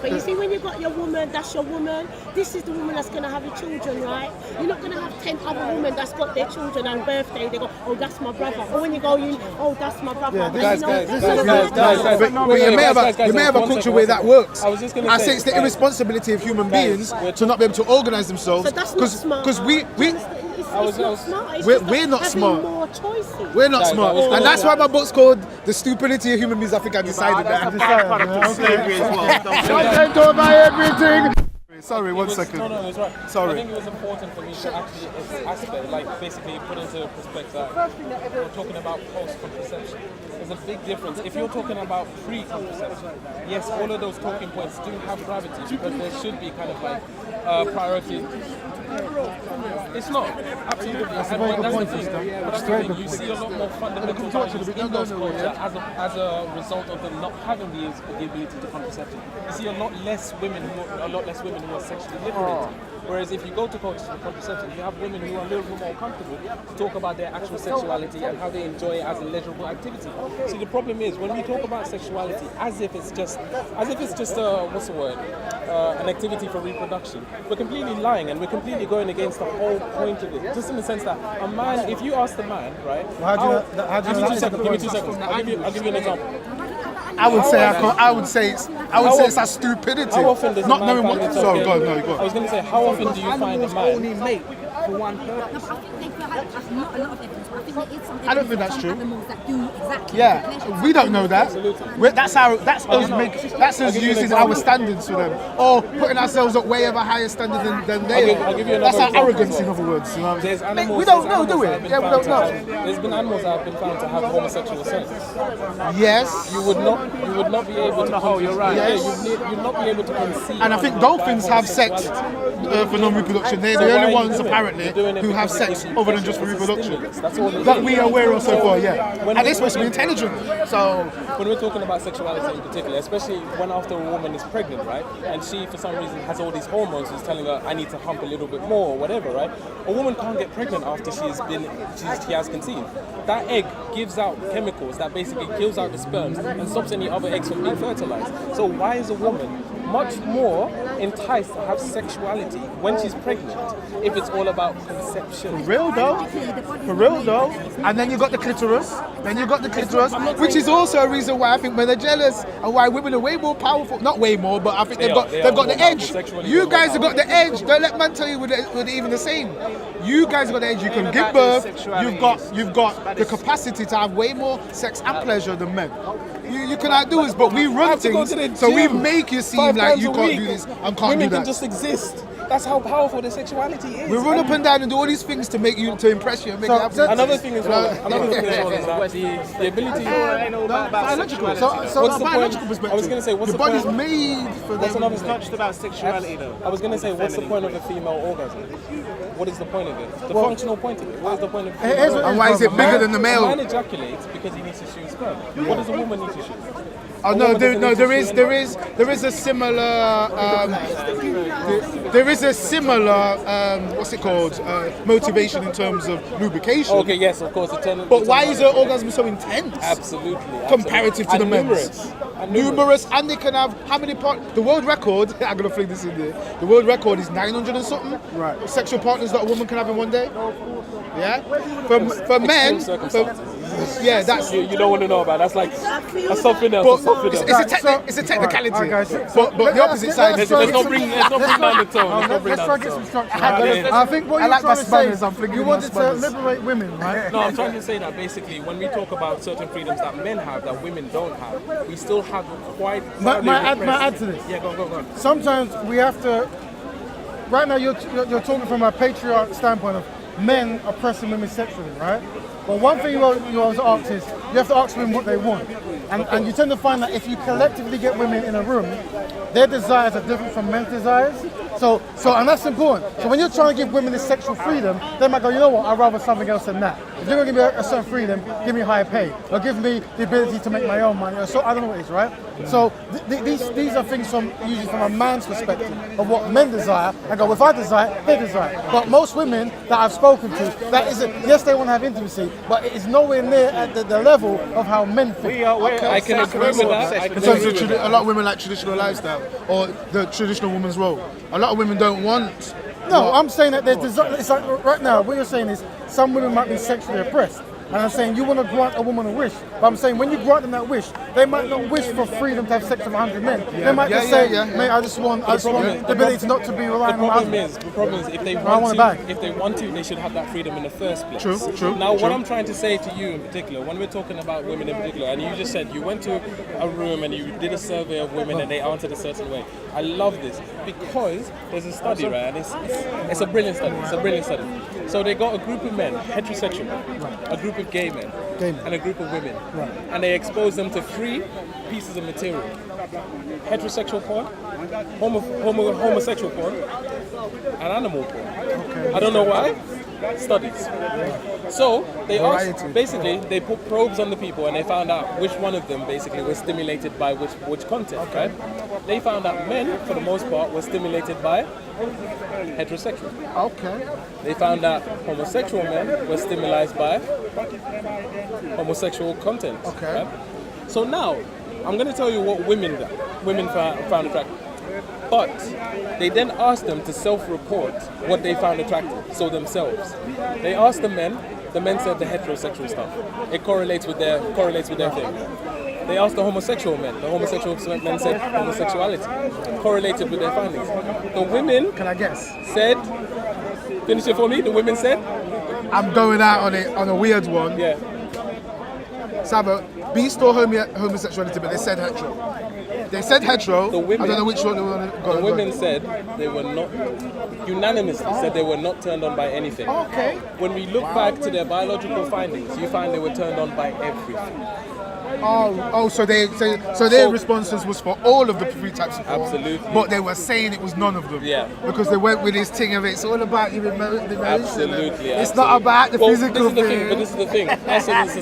But you see, when you've got your woman, that's your woman. This is the woman that's going to have your children, right? You're not going to have 10 other women that's got their children and birthday. They go, oh, that's my brother. Or when you go, oh, that's my brother. Yeah, guys. You may have a culture where that works. I say it's the irresponsibility of human beings to not be able to organise themselves. So that's not smart. Because We're not smart. More choices. We're not smart. And that's why my book's called The Stupidity of Human Beings. I think I decided that. Don't talk about everything. Sorry, 1 second. No, it's right. Sorry. I think it was important for me to actually aspect, like basically put into perspective that we're talking about post-contraception. There's a big difference. If you're talking about pre-contraception, yes, all of those talking points do have gravity because there should be kind of like priority. It's not. Absolutely. That's the thing. You see a lot more fundamental values in those cultures as a result of them not having the ability to contraception. You see a lot less women who are sexually liberated. Whereas if you go to contraception, you have women who are a little bit more comfortable to talk about their actual sexuality and how they enjoy it as a pleasurable activity. See, the problem is when we talk about sexuality as if it's just what's the word? An activity for reproduction. We're completely lying and we're completely going against the whole point of it. Just in the sense that a man, if you ask the man, right? Give me 2 seconds. I'll give you an example. I would say it's a stupidity. How often does not a man knowing what? Sorry, go on. I was going to say, how often do you find a man? Only mate for one purpose. No, but I think not a lot of evidence. But I think there is some evidence. I don't think that's true. Animals that do exactly. Yeah, we don't know that. That's us using our standards for them, or putting ourselves up way of a higher standard than they are. That's our arrogance, in other words. You know? We don't know, do we? Yeah, we don't know. There's been animals that have been found to have homosexual sex. Yes. You would not be able to. Oh, you're right. Yes. You'd not be able to conceive. And I think dolphins have sex for non-reproduction. They're the only ones apparently who have sex other than just for reproduction. That we are aware of so far. Yeah. And they're supposed to be intelligent. So when we're talking about sexuality in particular, especially when after a woman is pregnant, right, and she for some reason has all these hormones who's telling her I need to hump a little bit more or whatever, right? A woman can't get pregnant after she has conceived. That egg gives out chemicals that basically kills out the sperms and stops any other eggs from being fertilized. So why is a woman much more enticed to have sexuality when she's pregnant if it's all about conception? For real though. And then you got the clitoris. Which is also a reason why I think men are jealous and why women are way more powerful. Not way more, but I think they've got the edge. You guys have got the edge. Don't let man tell you we're even the same. You guys have got the edge. You can give birth. You've got the capacity to have way more sex and pleasure than men. You can outdo us, but we run things, so we make you seem like you can't do this and can't do that. Women can just exist. That's how powerful the sexuality is. We run up and down and do all these things to impress you and make it happen. Another thing as well is that the ability. What's the biological perspective? I was going to say, what's the the point? body's made for them. It's not just about sexuality though. I was going to say, what's the point of a female orgasm? What is the point of it? The functional point of it. What is the point of it? And why is it bigger than the male? A man ejaculates because he needs to shoot sperm. What does a woman need to shoot? Oh no, there is a similar what's it called, motivation in terms of lubrication. Okay, yes, of course. But why is the orgasm so intense? Absolutely. Comparative to the men's. Numerous, and they can have how many parts? The world record, I'm gonna fling this in there. The world record is 900 and something. Right. Sexual partners that a woman can have in one day. Yeah. For men. Yeah, that's you don't want to know about. That's like something else. It's a technicality. But the opposite side. Let's not bring down the tone. Let's try to get some structure. I think what you're trying to say is you wanted to liberate women, right? No, I'm trying to say that basically when we talk about certain freedoms that men have that women don't have, we still have quite. Might I add to this? Yeah, go. Sometimes we have to. Right now, you're talking from a patriarch standpoint of men oppressing women sexually, right? But one thing you always ask is, you have to ask women what they want. And you tend to find that if you collectively get women in a room, their desires are different from men's desires. And that's important. So when you're trying to give women this sexual freedom, they might go, you know what, I'd rather something else than that. If you're going to give me a certain freedom, give me higher pay, or give me the ability to make my own money. Or so I don't know what it is, right? So these are things usually from a man's perspective of what men desire. I go, if I desire, they desire. But most women that I've spoken to, that isn't. Yes, they want to have intimacy, but it is nowhere near at the level of how men think. I can agree with that. In terms of a lot of women like traditional lifestyle or the traditional woman's role. A lot of women don't want. No, I'm saying that there's desire. It's like right now, what you're saying is some women might be sexually oppressed. And I'm saying you want to grant a woman a wish. But I'm saying when you grant them that wish, they might not wish for freedom to have sex with 100 men. They might just say, mate, I just want the ability not to be relying on my husband. The problem is if they want to, they should have that freedom in the first place. True. Now, what I'm trying to say to you in particular, when we're talking about women in particular, and you just said you went to a room and you did a survey of women and they answered a certain way. I love this because there's a study, right? And it's a brilliant study. So they got a group of men, heterosexual, a group of gay men, and a group of women, and they exposed them to 3 pieces of material: heterosexual porn, homosexual porn, and animal porn. I don't know why. Studies. So they asked, basically, they put probes on the people and they found out which one of them basically was stimulated by which content, right? They found out men, for the most part, were stimulated by heterosexual. Okay. They found out homosexual men were stimulated by homosexual content. Okay. Right? So now, I'm going to tell you what women found attractive. But they then asked them to self-report what they found attractive, so themselves. They asked the men said the heterosexual stuff. It correlates with their thing. They asked the homosexual men said homosexuality, correlated with their findings. The women, Can I guess? said, finish it for me, the women said? I'm going out on a weird one. Yeah. Sabo, beast or homosexuality, but they said hetero. They said hetero. The women, I don't know which one they want to go. The women said they were not, unanimously said they were not turned on by anything. Okay. When we look back to their biological findings, you find they were turned on by everything. So their responses was for all of the 3 types of porn. Absolutely. But they were saying it was none of them. Yeah. Because they went with this thing of it's all about the emotion. Absolutely. It's not about the physical thing. But this is the thing. Us as a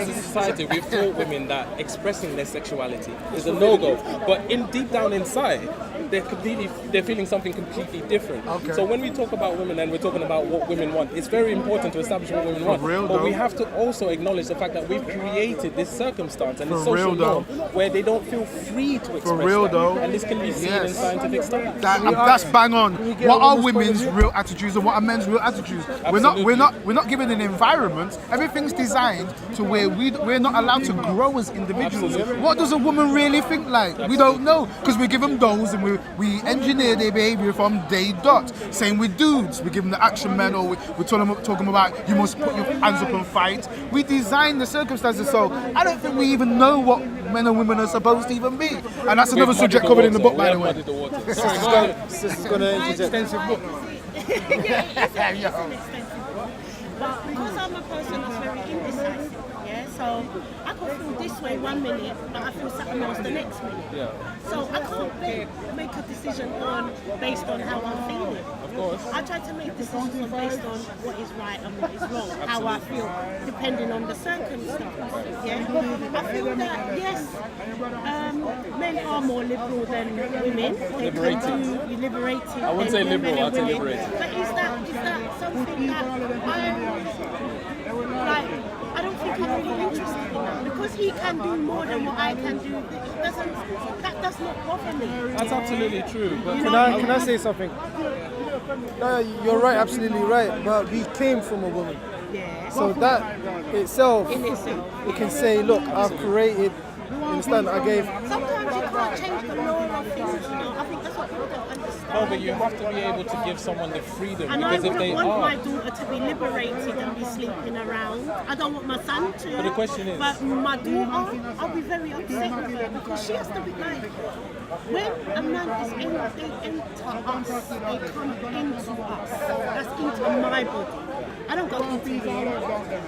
society, we've taught women that expressing their sexuality is a no-go. But deep down inside, they're feeling something completely different. Okay. So when we talk about women and we're talking about what women want, it's very important to establish what women want. But we have to also acknowledge the fact that we've created this circumstance and this social norm where they don't feel free to express that. And this can be seen in scientific studies. That's bang on. What are women's real attitudes and what are men's real attitudes? We're not given an environment. Everything's designed to where we're not allowed to grow as individuals. Absolutely. What does a woman really think like? We don't know because we give them dolls and we engineer their behavior from day dot. Same with dudes. We give them the action men or we're talking about you must put your hands up and fight. We design the circumstances so I don't think we even know what men and women are supposed to even be. And that's another subject covered in the book, by the way. Sister's going to interject. Extensive book. But because I'm a person that's very indecisive, so I can feel this way 1 minute, but I feel something else the next minute. Yeah. So I can't make a decision based on how I'm feeling. Of course. I try to make decisions based on what is right and what is wrong, how I feel, depending on the circumstance. Yeah. I feel that yes, men are more liberal than women. They liberating. I wouldn't say liberal, I'd say liberating. But is that something that I don't think I'm really interested in that because he can do more than what I can do. That does not bother me. That's absolutely true. But Can I say something? No, you're right, absolutely right. But we came from a woman. Yeah. So that itself, In itself. we can say, look, I've created, you understand, I gave. Sometimes you can't change the law of things, you know. I think that's what people don't understand. no, but you have to be able to give someone the freedom And I because if they wouldn't want are. my daughter to be liberated and be sleeping around. I don't want my son to. But the question is- But my daughter, I'll be very upset with her because she has to be like, When a man is in, they enter us, they come into us. That's into my body. I don't go into you. Do you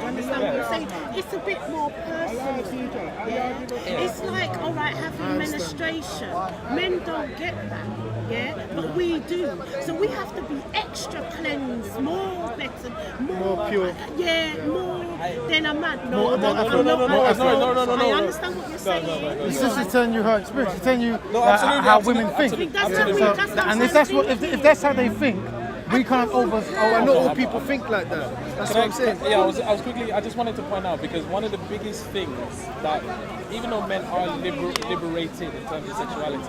understand what I'm saying? It's a bit more personal. Yeah? It's like, all right, having menstruation. Men don't get that. Yeah, but we do. So we have to be extra cleansed, more better, more pure. Yeah, more than a man. No, I understand what you're saying. The sister's telling you her experience. She's telling you absolutely, how absolutely, women think. That's how we, that's how And if that's what, if that's how they think, we can't over. Not all people think like that. That's what I'm saying. Yeah, I just wanted to point out, because one of the biggest things that, even though men are liberated in terms of sexuality,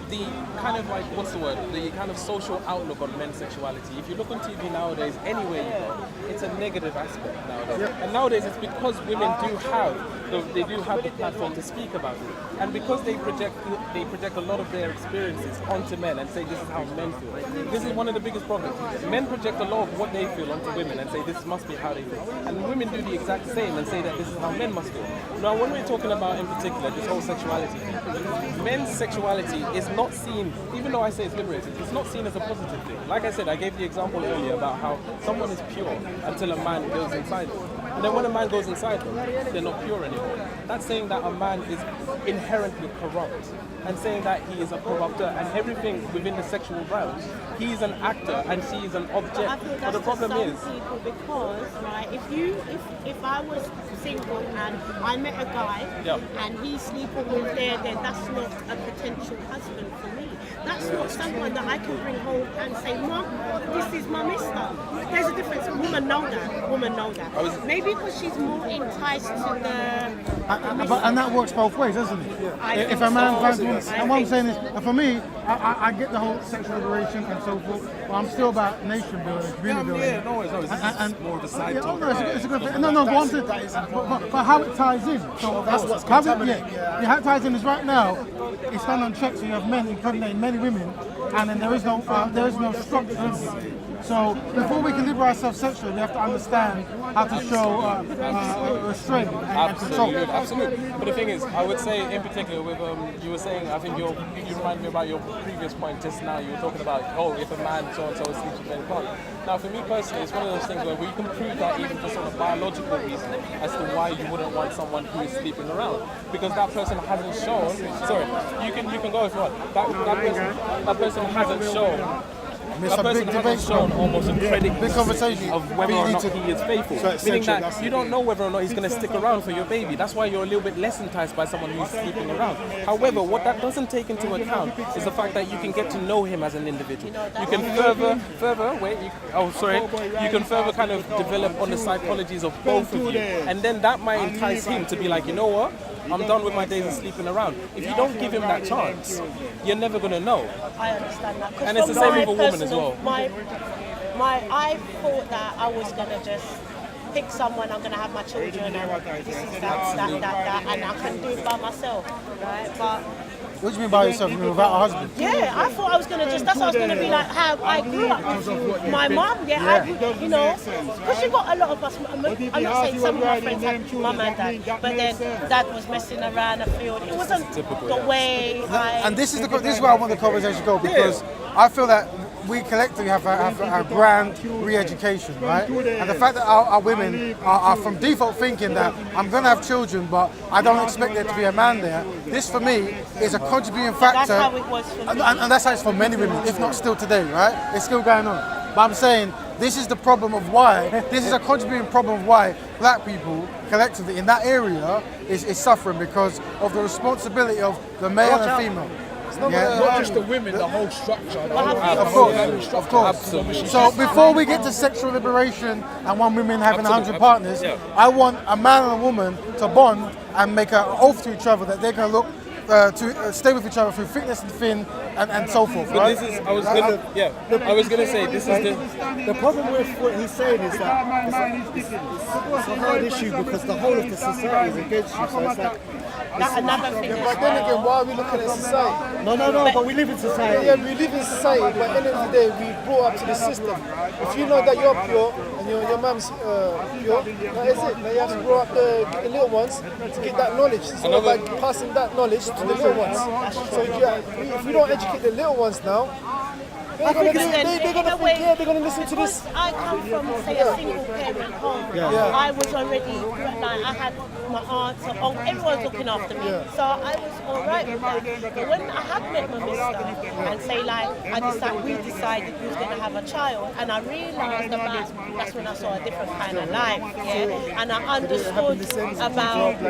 the kind of like, what's the word? The kind of social outlook on men's sexuality. If you look on TV nowadays, anywhere you go, it's a negative aspect nowadays. Yep. And nowadays it's because women do have the platform to speak about it. And because they project a lot of their experiences onto men and say this is how men feel. This is one of the biggest problems. Men project a lot of what they feel onto women and say this must be how they feel. And women do the exact same and say that this is how men must feel. Now when we're talking about in particular this whole sexuality thing, men's sexuality is not seen, even though I say it's liberated, it's not seen as a positive thing. Like I said, I gave the example earlier about how someone is pure until a man goes inside them. And then when a man goes inside them, they're not pure anymore. That's saying that a man is inherently corrupt and saying that he is a corrupter and everything within the sexual realm. He's an actor and she is an object. I think But that's the problem for some is, people, because right, if I was single and I met a guy and he's sleeping with there, then that's not a potential husband for me. That's not someone that I can bring home and say, Mom, this is my mister. There's a difference. Women know that. Women know that. Maybe because she's more enticed to the And that works both ways, doesn't it? If a man finds women, and what I'm saying is, and for me, I get the whole sexual liberation and so forth, but I'm still about nation building, community building. yeah, no, it's more of a side talk. It's a good thing. No, but I'm saying, but how it ties in. So that's what's how contaminating. how it ties in is right now, it's done on checks, so you have men impregnating many women, and then there is no structure. So before we can liberate ourselves sexually, we have to understand how to show restraint and control. Absolutely. But the thing is, I would say in particular with you were saying, I think you remind me about your previous point just now. You were talking about, if a man so and so sleeps with any partner. Now, for me personally, it's one of those things where we can prove that even just on a biological reason as to why you wouldn't want someone who is sleeping around, because that person hasn't shown. Sorry, you can go if you want. That person hasn't shown. That person hasn't shown almost a big conversation of whether or not he is faithful. Meaning that you don't know whether or not he's going to stick around for your baby. That's why you're a little bit less enticed by someone who's sleeping around. However, what that doesn't take into account is the fact that you can get to know him as an individual. You can you can further kind of develop on the psychologies of both of you. And then that might entice him to be like, you know what? I'm done with my days of sleeping around. If you don't give him that chance, you're never going to know. I understand that. And it's the same with a woman as well. I thought that I was going to just pick someone, I'm going to have my children, and this is that, and I can do it by myself, right? But what do you mean by yourself? You mean without a husband? yeah, I thought I was going to that's what I was going to be like, how I grew up with my mum, because you got a lot of us, I'm not saying some of my friends had mum and dad, but then dad was messing around the field. It wasn't the way And this is where I want the conversation to go, because I feel that we collectively have a grand re-education, right? And the fact that our women are from default thinking that I'm going to have children, but I don't expect there to be a man there. This, for me, is a contributing factor. That's how it was for me. And that's how it's for many women, if not still today, right? It's still going on. But I'm saying this is the problem of why, this is a contributing problem of why black people collectively in that area is suffering, because of the responsibility of the male and female. Not just the women, the whole structure. Of course. Absolutely. So before we get to sexual liberation and one woman having 100 partners, I want a man and a woman to bond and make an oath to each other that they're going to look to stay with each other through thickness and thin and so forth. But this is, I was gonna say, this is the problem with what he's saying is that it's a hard issue, because the whole of the society is against you. So it's like, That's another thing. But then again, why are we looking at society? No, but we live in society. Yeah, we live in society, but at the end of the day, we brought up to the system. If you know that you're pure and your mum's pure, that is it. Now you have to grow up the little ones to get that knowledge. It's all about passing that knowledge to the little ones. So if we don't educate the little ones now, they're going to listen to this. I come from, say, a single parent home. I was already, like, I had my aunt, everyone's looking after me. So I was all right with that. But when I had met my mister and say, like, we decided we was going to have a child, and I realised that's when I saw a different kind of life, and I understood about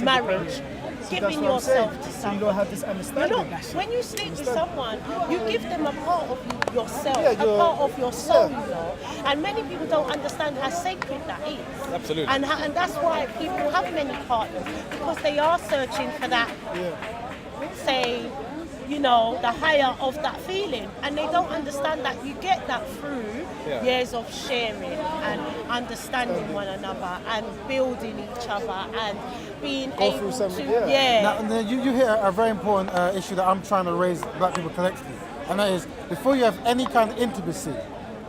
marriage. Giving yourself to someone. You don't have this understanding. When you sleep with someone, you give them a part of yourself, a part of your soul, you know. And many people don't understand how sacred that is. Absolutely. And that's why people have many partners, because they are searching for that, say, you know, the higher of that feeling. And they don't understand that you get that through years of sharing and understanding one another and building each other and being able to, Now, you hit a very important issue that I'm trying to raise black people collectively, and that is, before you have any kind of intimacy,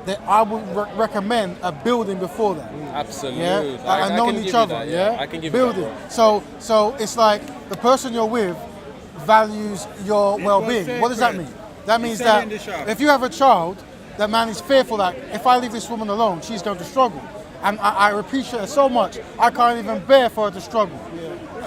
that I would recommend a building before that. Absolutely. And knowing each other. I can give building. you that. So it's like the person you're with values your well-being. What does that mean? That means that if you have a child, that man is fearful that if I leave this woman alone, she's going to struggle. And I appreciate her so much, I can't even bear for her to struggle.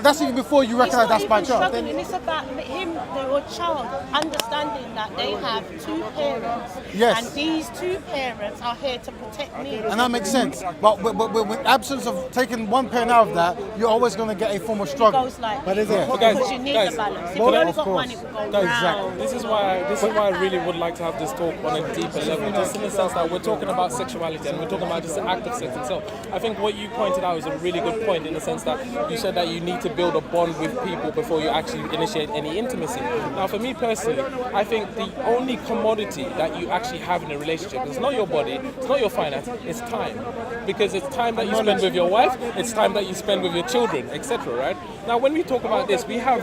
That's even before you recognize that's my child. It's about him, your child, understanding that they have two parents, and these two parents are here to protect me. And that makes sense. But with absence of taking one parent out of that, you're always going to get a form of struggle. It goes like But because you need the balance. If you only got one, it will go round. This is why I really would like to have this talk on a deeper level, just in the sense that we're talking about sexuality and we're talking about just the act of sex itself. I think what you pointed out is a really good point, in the sense that you said that you need to build a bond with people before you actually initiate any intimacy. Now, for me personally, I think the only commodity that you actually have in a relationship is not your body, it's not your finance, it's time. Because it's time that you spend with your wife, it's time that you spend with your children, etc. Right? Now, when we talk about this, we have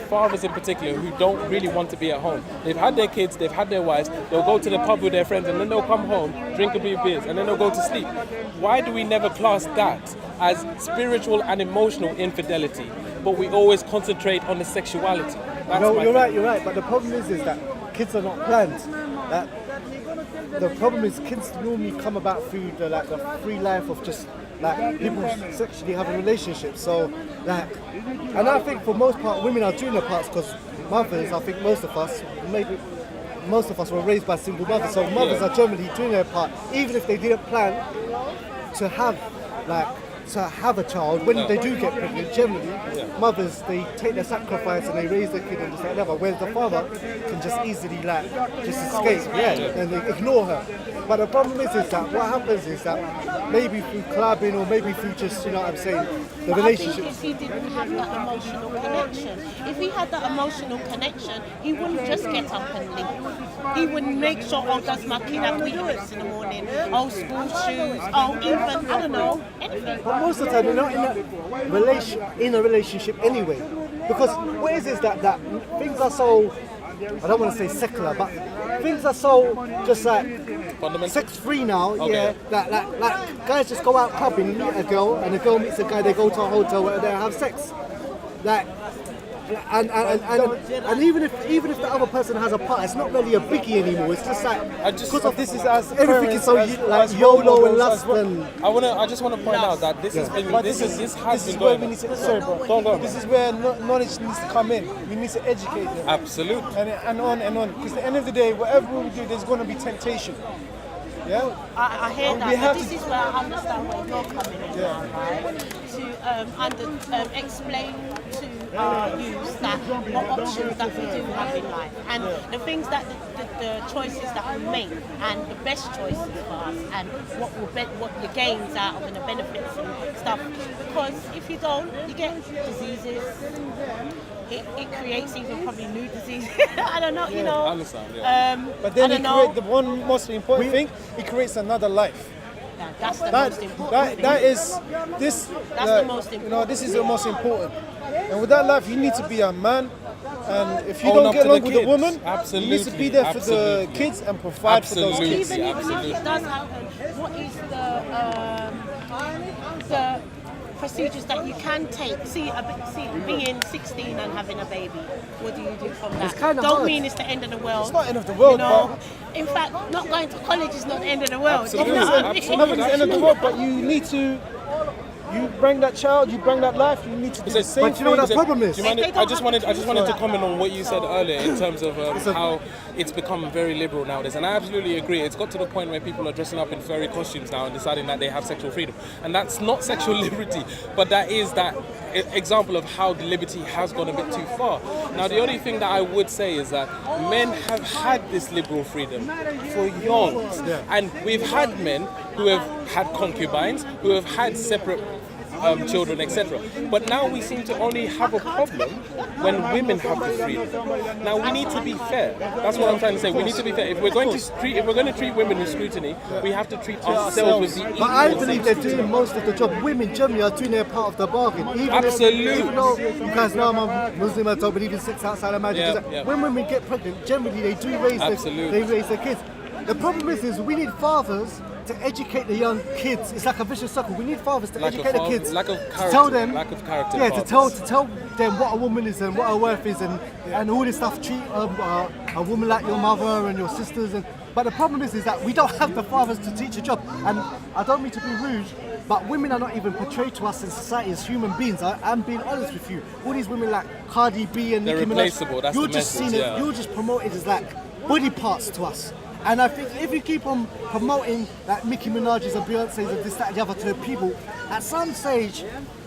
fathers in particular who don't really want to be at home. They've had their kids, they've had their wives, they'll go to the pub with their friends, and then they'll come home, drink a few beers, and then they'll go to sleep. Why do we never class that as spiritual and emotional infidelity, but we always concentrate on the sexuality? You're right. But the problem is that kids are not planned. The problem is kids normally come about through the free life of just like people sexually having relationships. So and I think for most part women are doing their parts, because mothers, I think most of us were raised by single mothers. So mothers are generally doing their part, even if they didn't plan to have a child. When they do get pregnant, generally mothers, they take their sacrifice and they raise their kid and just like that. Whereas the father can just easily just escape, and they ignore her. But the problem is that what happens is that maybe through clubbing or maybe through just, you know what I'm saying, the relationship. I think if he didn't have that emotional connection, if he had that emotional connection, he wouldn't just get up and leave. He would make sure, does my kid have toilets in the morning? School shoes, even, I don't know, anything. But most of the time, you're not in a relationship anyway. Because what is that things are so, I don't want to say secular, but things are so just like sex free now, that guys just go out clubbing, meet a girl, and the girl meets a guy, they go to a hotel where they have sex. And even if the other person has a part, it's not really a biggie anymore. It's just like because of this is as everything is so like YOLO and lust. And I just want to point out that this has been going on. This is where knowledge needs to come in. We need to educate them. Absolutely. And on. Because at the end of the day, whatever we do, there's going to be temptation. Yeah. I hear that, but this is where I understand where you're coming in from, right? To explain to our youth that what options that we do have in life, and the things that the choices that we make, and the best choices for us, and what your gains out of and the benefits and stuff. Because if you don't, you get diseases. It creates even probably new diseases. I don't know, you know. I understand, yeah. But then the one most important thing, it creates another life. That's the most important. That's the most important. You know, this is the most important. And with that life, you need to be a man. And if you Own don't up get to along the with the kids. woman, you need to Absolutely, be there for the absolutely. kids and provide for those Absolutely. kids. Even if it does happen, what is the procedures that you can take? See, being 16 and having a baby, what do you do from that? It's kinda Don't hard. mean it's the end of the world. It's not end of the world, You know? In fact, not going to college is not the end of the world. Absolutely. You know what I mean? Absolutely. Nothing's the end of the world, but you need to. You bring that child, you bring that life. You need to do the same But you know what the thing. problem is? Do you mind They I don't just have wanted to I just wanted to choose. comment on what you said earlier in terms of how it's become very liberal nowadays, and I absolutely agree. It's got to the point where people are dressing up in furry costumes now and deciding that they have sexual freedom, and that's not sexual liberty, but that is that example of how the liberty has gone a bit too far. Now, the only thing that I would say is that men have had this liberal freedom for eons, and we've had men who have had concubines, who have had separate children, etc. But now we seem to only have a problem when women have the freedom. Now we need to be fair. That's what I'm trying to say. We need to be fair. If we're going to treat women with scrutiny, we have to treat ourselves with the equal. But I believe they're doing most of the job. Women generally are doing their part of the bargain. Absolutely. Even though you guys know I'm a Muslim, I don't believe in sex outside of marriage. Yeah. When women get pregnant, generally they do raise their kids. The problem is we need fathers to educate the young kids. It's like a vicious circle. We need fathers to educate the kids. Lack of character. To tell them, Lack of character. yeah, to tell them what a woman is and what her worth is and all this stuff. Treat a woman like your mother and your sisters. But the problem is that we don't have the fathers to teach a job. And I don't mean to be rude, but women are not even portrayed to us in society as human beings. I'm being honest with you. All these women like Cardi B and They're Nicki Minaj, replaceable, that's you're the just message, seen yeah. you're just promoted as like body parts to us. And I think if you keep on promoting like Nicki Minaj's and Beyonce's and this, that, and the other to the people, at some stage,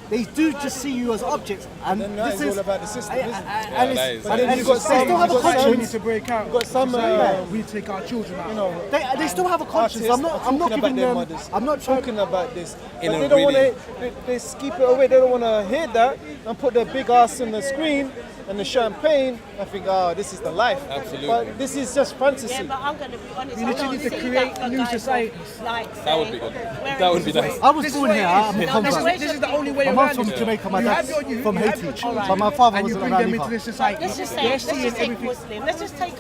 they do just see you as objects. And then that this is is all about the system, isn't it? And that it's, is. and then you've you've got got they still have a some we conscience. need to break out. You've got some. We take our children out. They still have a conscience. I'm not talking giving about their them. mothers. I'm not trying. talking about this. In But a they don't really- want to. They keep it away. They don't want to hear that and put their big ass on the screen and the champagne. I think, this is the life. Absolutely. But this is just fantasy. Yeah, but I'm going to be honest. We I literally don't need to see create that for new guys societies. Like That would be good. where That is would be it? nice. I was This is born what here. it I'm is. from This Convert. is the only way My around mom's from it. Jamaica. My You have dad's your youth, from you have Haiti. your children, But my father and was you around bring them into either. this society. Let's just They're say, seeing let's just take everything. Muslim. Let's just take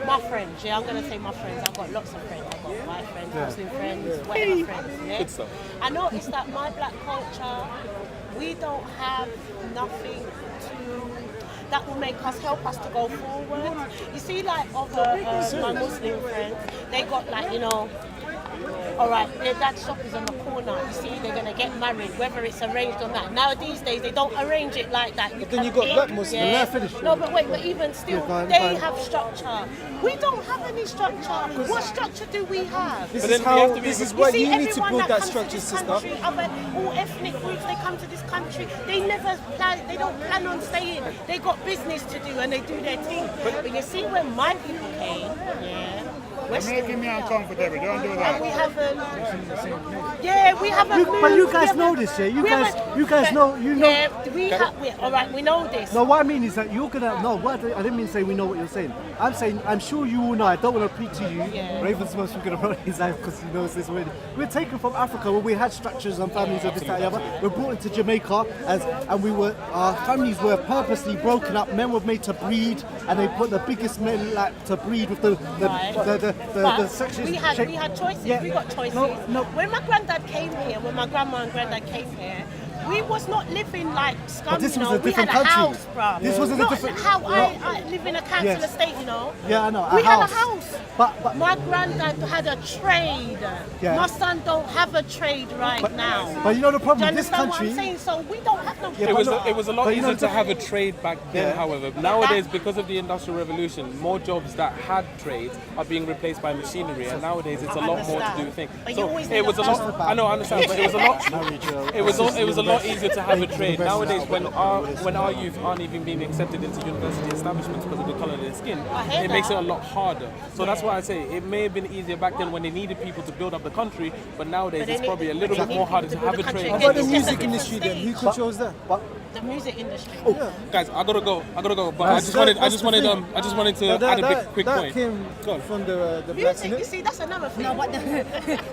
my friends. Yeah, I'm gonna say my friends. I've got lots of friends. I've got white friends, Muslim friends, whatever friends. Yeah. Good stuff. I noticed that my black culture, we don't have nothing that will make us help us to go forward. You see, like other my Muslim friends, they got like all right, their dad's shop is on the corner. You see, they're gonna get married, whether it's arranged or not. Now these days they don't arrange it like that. But then you got black Muslims. Yeah. Let her finish. No, but wait, but even still, Yeah, go on, they go on. have structure. We don't have any structure. What structure do we have? This But is then we have how. to be- This is You why see, you need to everyone build that comes to structure, this sister. country, all ethnic groups, they come to this country, they never plan, they don't plan on staying. They got business to do and they do their thing. But you see, when my people came, You're making me uncomfortable. Don't do and that. we haven't. Yeah, we haven't. But you moved, guys we know haven't- this, yeah? You we guys haven't- know. You know. Yeah, all right, we know this. No, what I mean is that you're gonna no. What I didn't mean to say we know what you're saying. I'm saying I'm sure you all know. I don't want to preach to you. Yeah. Raven's most gonna roll his eyes because he knows this already. We're taken from Africa where we had structures and families and this that, and the other. We're brought into Jamaica and our families were purposely broken up. Men were made to breed, and they put the biggest men like to breed with the But sections. we had choices. Yeah. We got choices. No. When my granddad came here, when my grandma and granddad came here, we was not living like scum. But this you was know. a We had different a country. house, bruv. This was in a Not different- how no. I live in a council Yes. estate, you know. Yeah, I know. We a had house. a house. But My granddad had a trade. Yeah. My son don't have a trade right now. But you know the Do problem you with this understand country. what I'm saying? So we don't have no. It was a lot But you know easier to the- have a trade back then, Yeah. however. Nowadays, because of the Industrial Revolution, more jobs that had trades are being replaced by machinery, and nowadays it's a I lot more to understand. do things. But So you always it need was a a lot. passport. I know, I understand, but it was a lot. It was a lot easier to have a trade. Nowadays, when our youth aren't even being accepted into university establishments because of the colour of their skin, I hear it makes it that. a lot harder. So that's why I say it may have been easier back then when they needed people to build up the country, but nowadays But they it's need- probably a little they bit need more harder people to to have a build the trade. country How about the It's just a music different industry then? Who stage. controls that? But the music industry. Guys, I gotta go. But I just wanted to But add a big quick that point. came Go on. from the black Music, you innit? see, that's another thing. No, but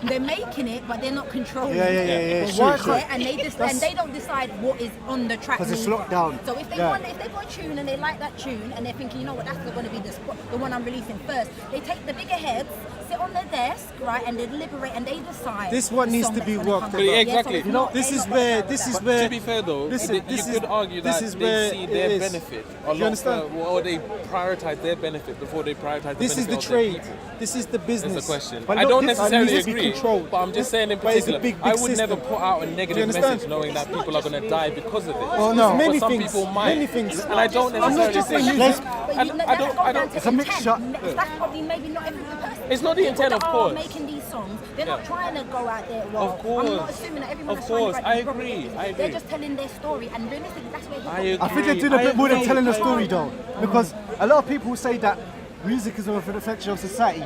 they're making it, but they're not controlling Yeah, it. sure, Yeah, sure. and they don't decide what is on the track. 'Cause it's means. locked down. So if they Yeah. if they got a tune and they like that tune and they're thinking, you know what, that's going to be the one I'm releasing first, they take the bigger heads, sit on their desk, right, and they deliberate and they decide. This one the needs song to that's be gonna worked come about. out. Yeah, so exactly. it's You know, not- this they're is not where- bothered this with is that. where- To be fair though, Listen, you this could is- argue this that is they where see it their is. benefit a Do you lot, understand? or they prioritize their benefit before they prioritize the This is benefit the of their trade. people. This is the business. That's the question. But I look, don't this necessarily needs to be agree, controlled. but I'm just saying in But it's a particular, big I would system. never put out a Do you negative understand? message knowing that people are going to die because of it. Well, no. But Many some things. people might. Many things. And I don't I'm not necessarily just saying think. music. But I don't. It's a mixture. That's probably maybe not every person. It's not the People intent, that of are course. making these songs, they're Yeah. not trying to go out there. Well, Of course. I'm not assuming that everyone Of is trying course, to I write the agree, property. I agree. They're just telling their story, and realistically, that's where I hip-hop I think they're doing a I bit more than agree, telling a I story agree. though, because a lot of people say that music is a reflection of society,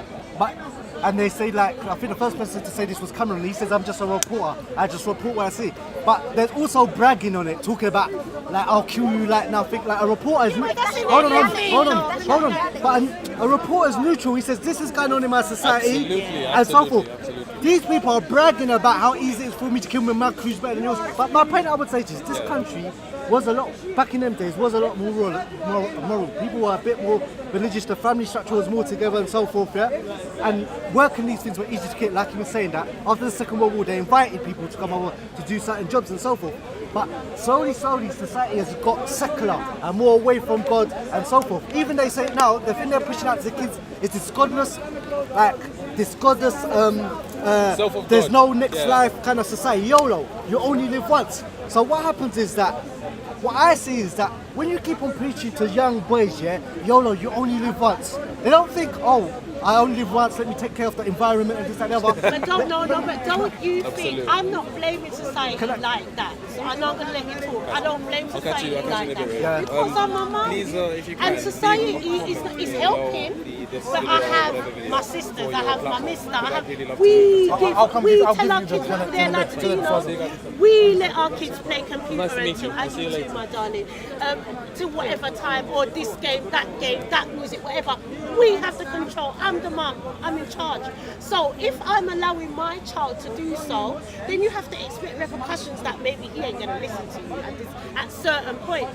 and they say like, I think the first person to say this was Cameron. He says, "I'm just a reporter. I just report what I see." But there's also bragging on it, talking about like, "I'll kill you," like nothing. Like a reporter is but that's in hold on, reality, hold on, though. hold on. But a reporter is neutral. He says, "This is going on in my society," Absolutely, and so forth. absolutely. These people are bragging about how easy it is for me to kill me. My crew's better than yours. But my point I would say is, this country was a lot back in them days was a lot more moral. People were a bit more religious. The family structure was more together and so forth. Yeah, and working these things were easy to get. Like you were saying that after the Second World War, they invited people to come over to do certain jobs and so forth. But slowly, society has got secular and more away from God and so forth. Even they say now, the thing they're pushing out to the kids is this godless, Self of there's God. no next Yeah. life kind of society. YOLO, you only live once. So what happens is that, what I see is that when you keep on preaching to young boys, yeah, YOLO, you only live once. They don't think, oh, I only live once, let me take care of the environment and this and that. But don't you think, Absolutely. I'm not blaming society like that. So I'm not going to let you talk. I don't blame I'll catch society you in a like bit, that. yeah. Because I'm a mum. Please, if you can, And society be is helping. But I have my sisters, I have my mister, we I'll come we give- I'll tell give our you kids the- what they're the- like the- to, you the- know, the- we let our kids play computer Nice to meet you. until, I'll as see you you do, later. my darling, to whatever time, or this game, that music, whatever. We have the control. I'm the mum. I'm in charge. So if I'm allowing my child to do so, then you have to expect repercussions that maybe he ain't gonna listen to you at certain point.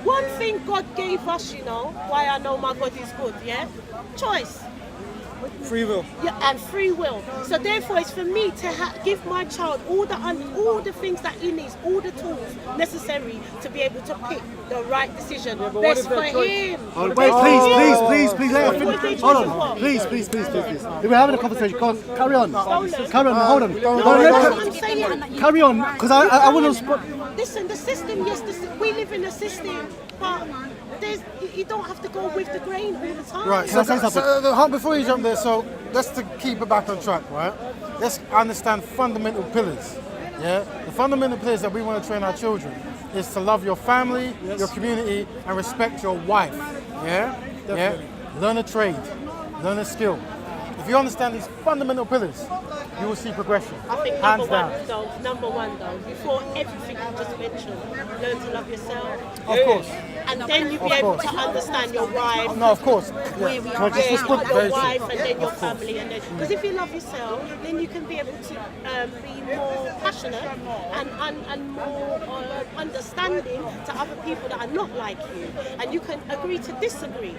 One thing God gave us, you know, why I know my God is good, yeah? Choice. Free will. Yeah, and free will. So therefore, it's for me to give my child all the things that he needs, all the tools necessary to be able to pick the right decision, best for him. Oh, wait, Best for please, him. let her What finish. they Hold choose on, what? please. We're having a conversation. Go on, carry on. Hold on. No, that's what I'm saying. Carry on, because I want to spot. Listen, the system, yes, we live in a system, but you don't have to go with the grain all the time. Right, before you jump there, so just to keep it back on track, right? Let's understand fundamental pillars. Yeah, the fundamental pillars that we want to train our children is to love your family, your community, and respect your wife. Yeah, learn a trade, learn a skill. If you understand these fundamental pillars, you will see progression. I think Hands number one though, before everything you just mentioned, learn to love yourself. Of course. And then you'll be able to understand your wife. No, of course. Where we Can I are just right respond? now. Your wife and then your family, and then because if you love yourself, then you can be able to be more passionate and more understanding to other people that are not like you, and you can agree to disagree.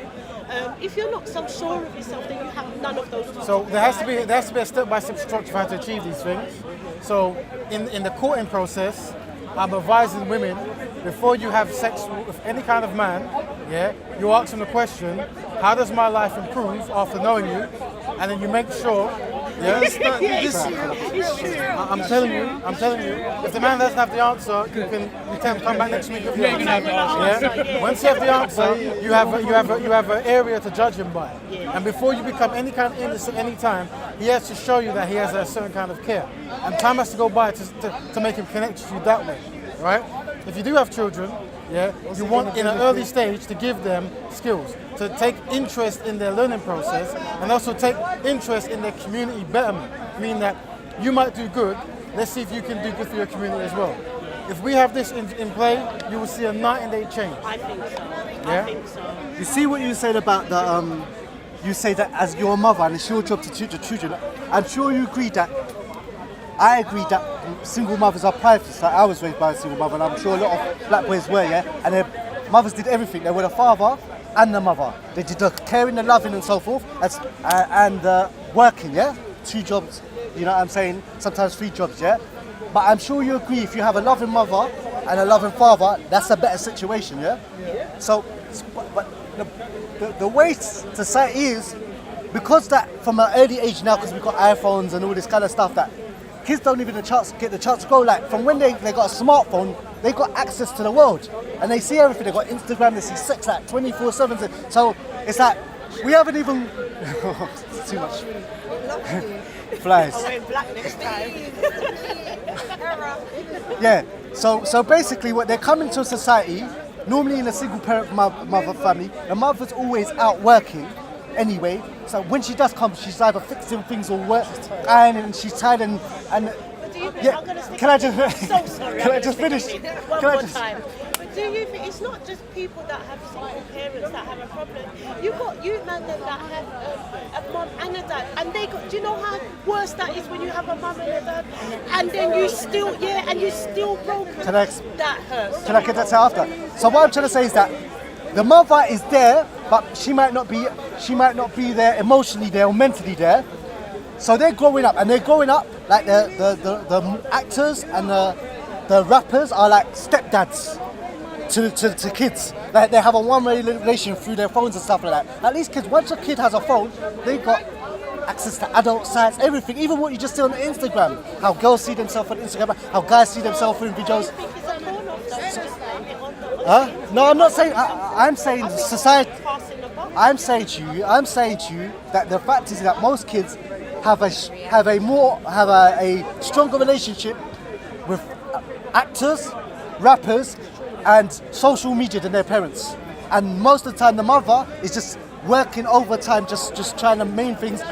If you're not so sure of yourself, then you have none of those. So there has to be a step-by-step structure for how to achieve these things. So in the courting process, I'm advising women, before you have sex with any kind of man, yeah, you ask them the question, how does my life improve after knowing you? And then you make sure, yeah, I'm telling you, if the man doesn't have the answer, you tell him come back next week with the answer. Yeah? Once you have the answer, you have an area to judge him by. And before you become any kind of innocent any time, he has to show you that he has a certain kind of care. And time has to go by to make him connect to you that way, right? If you do have children, yeah, you want in an early stage to give them skills, to take interest in their learning process, and also take interest in their community betterment. Meaning that you might do good, let's see if you can do good for your community as well. if we have this in play, you will see a night and day change. I think so. Yeah? I think so. You see what you said about the you say that as your mother and it's your job to teach the children. I'm sure you agree that I agree that single mothers are privileged. Like I was raised by a single mother, and I'm sure a lot of black boys were, yeah. And their mothers did everything. They were the father and the mother. They did the caring, the loving, and so forth, and working, yeah. 2 jobs, you know what I'm saying? Sometimes 3 jobs, yeah. But I'm sure you agree if you have a loving mother and a loving father, that's a better situation, yeah. So, but the way society is, because that from an early age now, because we've got iPhones and all this kind of stuff, that kids don't even get the chance to grow. Like from when they got a smartphone, they got access to the world and they see everything. They got Instagram, they see sex like 24/7. So it's like we haven't even it's too much flies. Black next time. Yeah. So basically, what they're coming to society. Normally in a single parent mother family, the mother's always out working anyway. So when she does come, she's either fixing things or work, and she's tired and yeah. Can I just So sorry. can I just finish? One more time. But do you think it's not just people that have single parents that have a problem? You got youth men that have a mom and a dad, and they got. Do you know how worse that is when you have a mom and a dad, and then you still broken? That hurts. Can I get that to after? So what I'm trying to say is that the mother is there, but she might not be there emotionally there or mentally there. So they're growing up, and they're growing up like the actors and the rappers are like stepdads to kids. Like they have a one-way relation through their phones and stuff like that. At least kids, once a kid has a phone, they got access to adult sites, everything. Even what you just see on Instagram, how girls see themselves on Instagram, how guys see themselves in videos. Huh? No, I'm not saying. I'm saying society. I'm saying to you that the fact is that most kids have a stronger relationship with actors, rappers, and social media than their parents. And most of the time, the mother is just working overtime, just trying to main things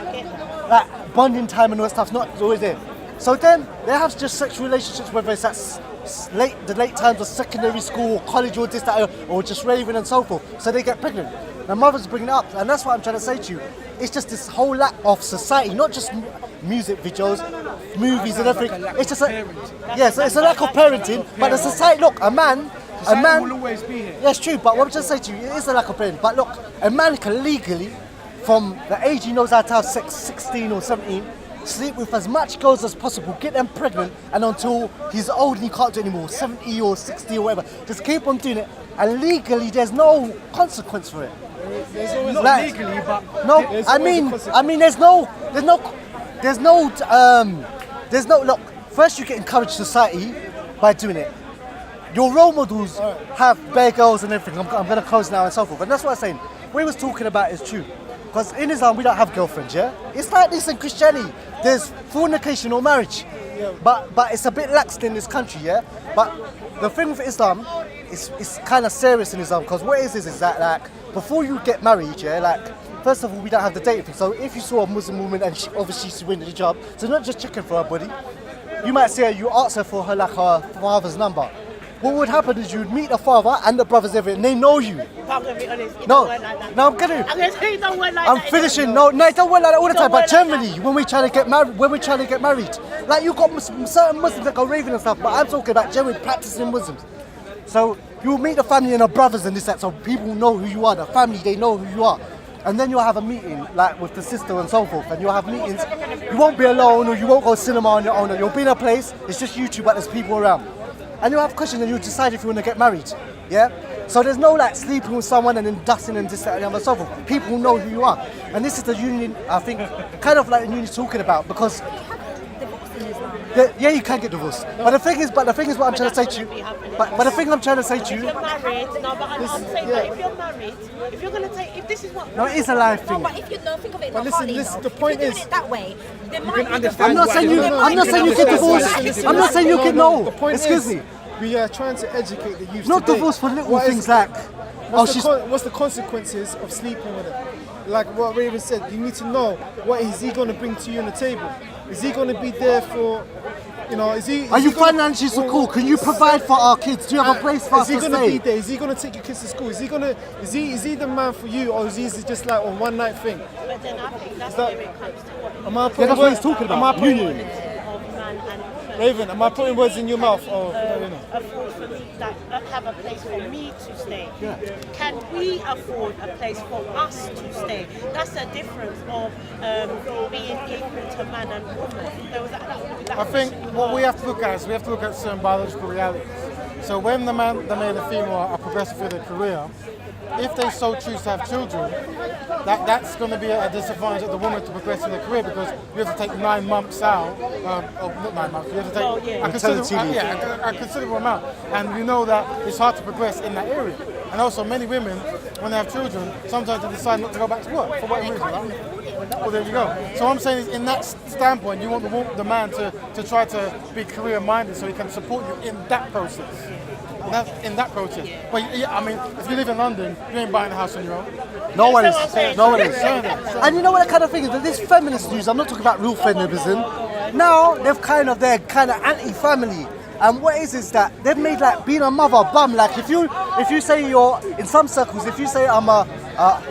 like bonding time and all that stuff's not always there. So then they have just sexual relationships, whether it's at the late times of secondary school or college or this, that, or just raving and so forth. So they get pregnant. The mother's bringing it up, and that's what I'm trying to say to you. It's just this whole lack of society, not just music videos, movies and everything. It's just so it's a lack of parenting. But the society, look, a man will always be here. That's true, but what I'm trying to say to you, it is a lack of parenting. But look, a man can legally, from the age he knows how to have sex, 16 or 17, sleep with as much girls as possible, get them pregnant, and until he's old and he can't do it anymore, 70 or 60 or whatever, just keep on doing it. And legally, there's no consequence for it. There's always Like, legally, but no, there's I mean, there's no. Look, first you get encouraged society by doing it. Your role models have bare girls and everything. I'm going to close now and so forth. And that's what I'm saying. What he was talking about is true. Because in Islam, we don't have girlfriends, yeah? It's like this in Christianity. There's fornication or marriage. But it's a bit lax in this country, yeah? But the thing with Islam, it's kind of serious in Islam. Because what it is that, like, before you get married, yeah, like, first of all, we don't have the dating thing. So if you saw a Muslim woman and obviously she's wearing the hijab, so not just checking for her body, you might say you ask her for her father's number. What would happen is you would meet the father and the brothers, and they know you. I'm gonna be honest. No, I'm gonna say it don't work like I'm that. finishing. No, it don't work like that all the time. But work like generally, when we're trying to get married, like you got certain Muslims that go raving and stuff. But I'm talking about generally practicing Muslims. So you'll meet the family and the brothers and this, that. So people know who you are. The family, they know who you are. And then you'll have a meeting like with the sister and so forth. And you'll have meetings. You won't be alone, or you won't go cinema on your own. Or you'll be in a place. It's just you two, but there's people around. And you'll have questions and you'll decide if you want to get married. Yeah? So there's no like sleeping with someone and then dusting and this, that, and the other, and so forth. People know who you are. And this is the union, I think, kind of like the union's talking about, because yeah, you can get divorced. But the thing is what I'm trying to say to you. But the thing I'm trying to say to you. If you're married, no, but I'm saying that if you're married, if you're gonna take, if this is what. No, it is a life thing. No, but if you don't think of it, But listen, the if point you're is, doing it that way, there might be understand I'm not saying you get divorced. I'm not saying you get no. The point Excuse is, me. we are trying to educate the youth. Not today. divorce for little What is- things like. What's the consequences of sleeping with her? Like what Raven said, you need to know what is he going to bring to you on the table. Is he going to be there for You know, is he? Are you financially secure? Can you provide for our kids? Do you have a place for us Is he to gonna be stay? there? Is he gonna take your kids to school? Is he the man for you, or is he just like a one night thing? But then I think that's where it comes to what Am I Yeah, putting that's what he's words? talking Am I about. putting, Union. of man and woman. Raven, am I putting words in your mouth? Or you know? Afford for me, like have a place for me to stay. Can we afford a place for us to stay? That's a difference of being equal to man and woman. There was that I think what we have to look at is we have to look at certain biological realities. So when the male and female are progressing through their career, if they so choose to have children, that's going to be a disadvantage of the woman to progress in their career because you have to take 9 months out, or not 9 months, you have to take a considerable amount. And we know that it's hard to progress in that area. And also many women, when they have children, sometimes they decide not to go back to work for whatever reason. Right? Well, there you go. So what I'm saying is in that standpoint, you want the man to try to be career minded so he can support you in that process. In that process. But yeah, I mean, if you live in London, you ain't buying a house on your own. No one is. No one is. So- And you know what that kind of thing is? That this feminist news, I'm not talking about real feminism. Now they're kind of anti-family. And what is that they've made like being a mother bum. Like if you say you're in some circles, if you say I'm a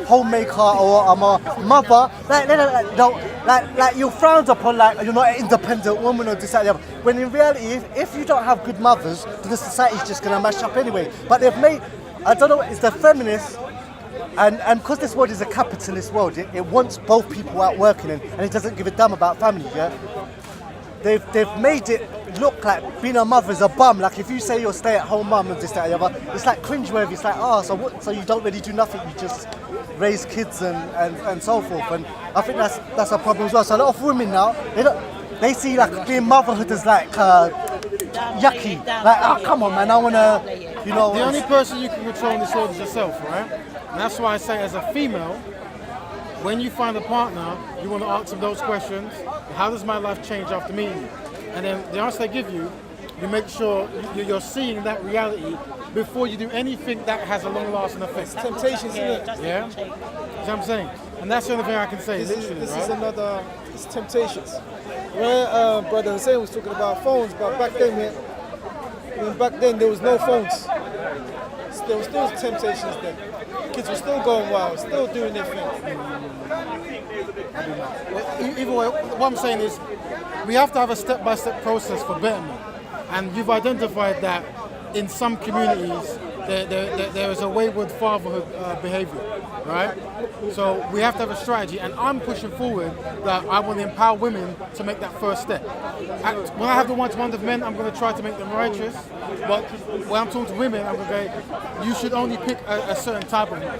homemaker or I'm a mother, like you're frowned upon, like you're not an independent woman or this that, and the other. When in reality, if you don't have good mothers, then the society's just gonna mash up anyway. But they've made, I don't know, it's the feminists. And because this world is a capitalist world, it wants both people out working and it doesn't give a damn about family, yeah? They've made it look like being a mother is a bum. Like if you say you're a stay-at-home mum and this, that, and the other, it's like cringeworthy. It's like, so you don't really do nothing, you just raise kids and so forth. And I think that's a problem as well. So a lot of women now, they see like being motherhood as like yucky. Like, oh come on man, I wanna, you know. The only person you can control in this world is yourself, right? And that's why I say as a female, when you find a partner, you want to ask them those questions. How does my life change after meeting you? And then the answer they give you, you make sure you're seeing that reality before you do anything that has a long-lasting effect. Temptations, isn't it? Yeah? You know what I'm saying? And that's the only thing I can say, This literally, is right? another, it's temptations. Where Brother Hussein was talking about phones, but back then, there was no phones. There was still temptations then. Kids were still going wild, still doing their thing. Either way, what I'm saying is, we have to have a step-by-step process for betterment. And you've identified that in some communities, there is a wayward fatherhood behavior, right? So we have to have a strategy, and I'm pushing forward that I want to empower women to make that first step. When I have the one-to-one with men, I'm going to try to make them righteous, but when I'm talking to women, I'm going to go, you should only pick a certain type of man.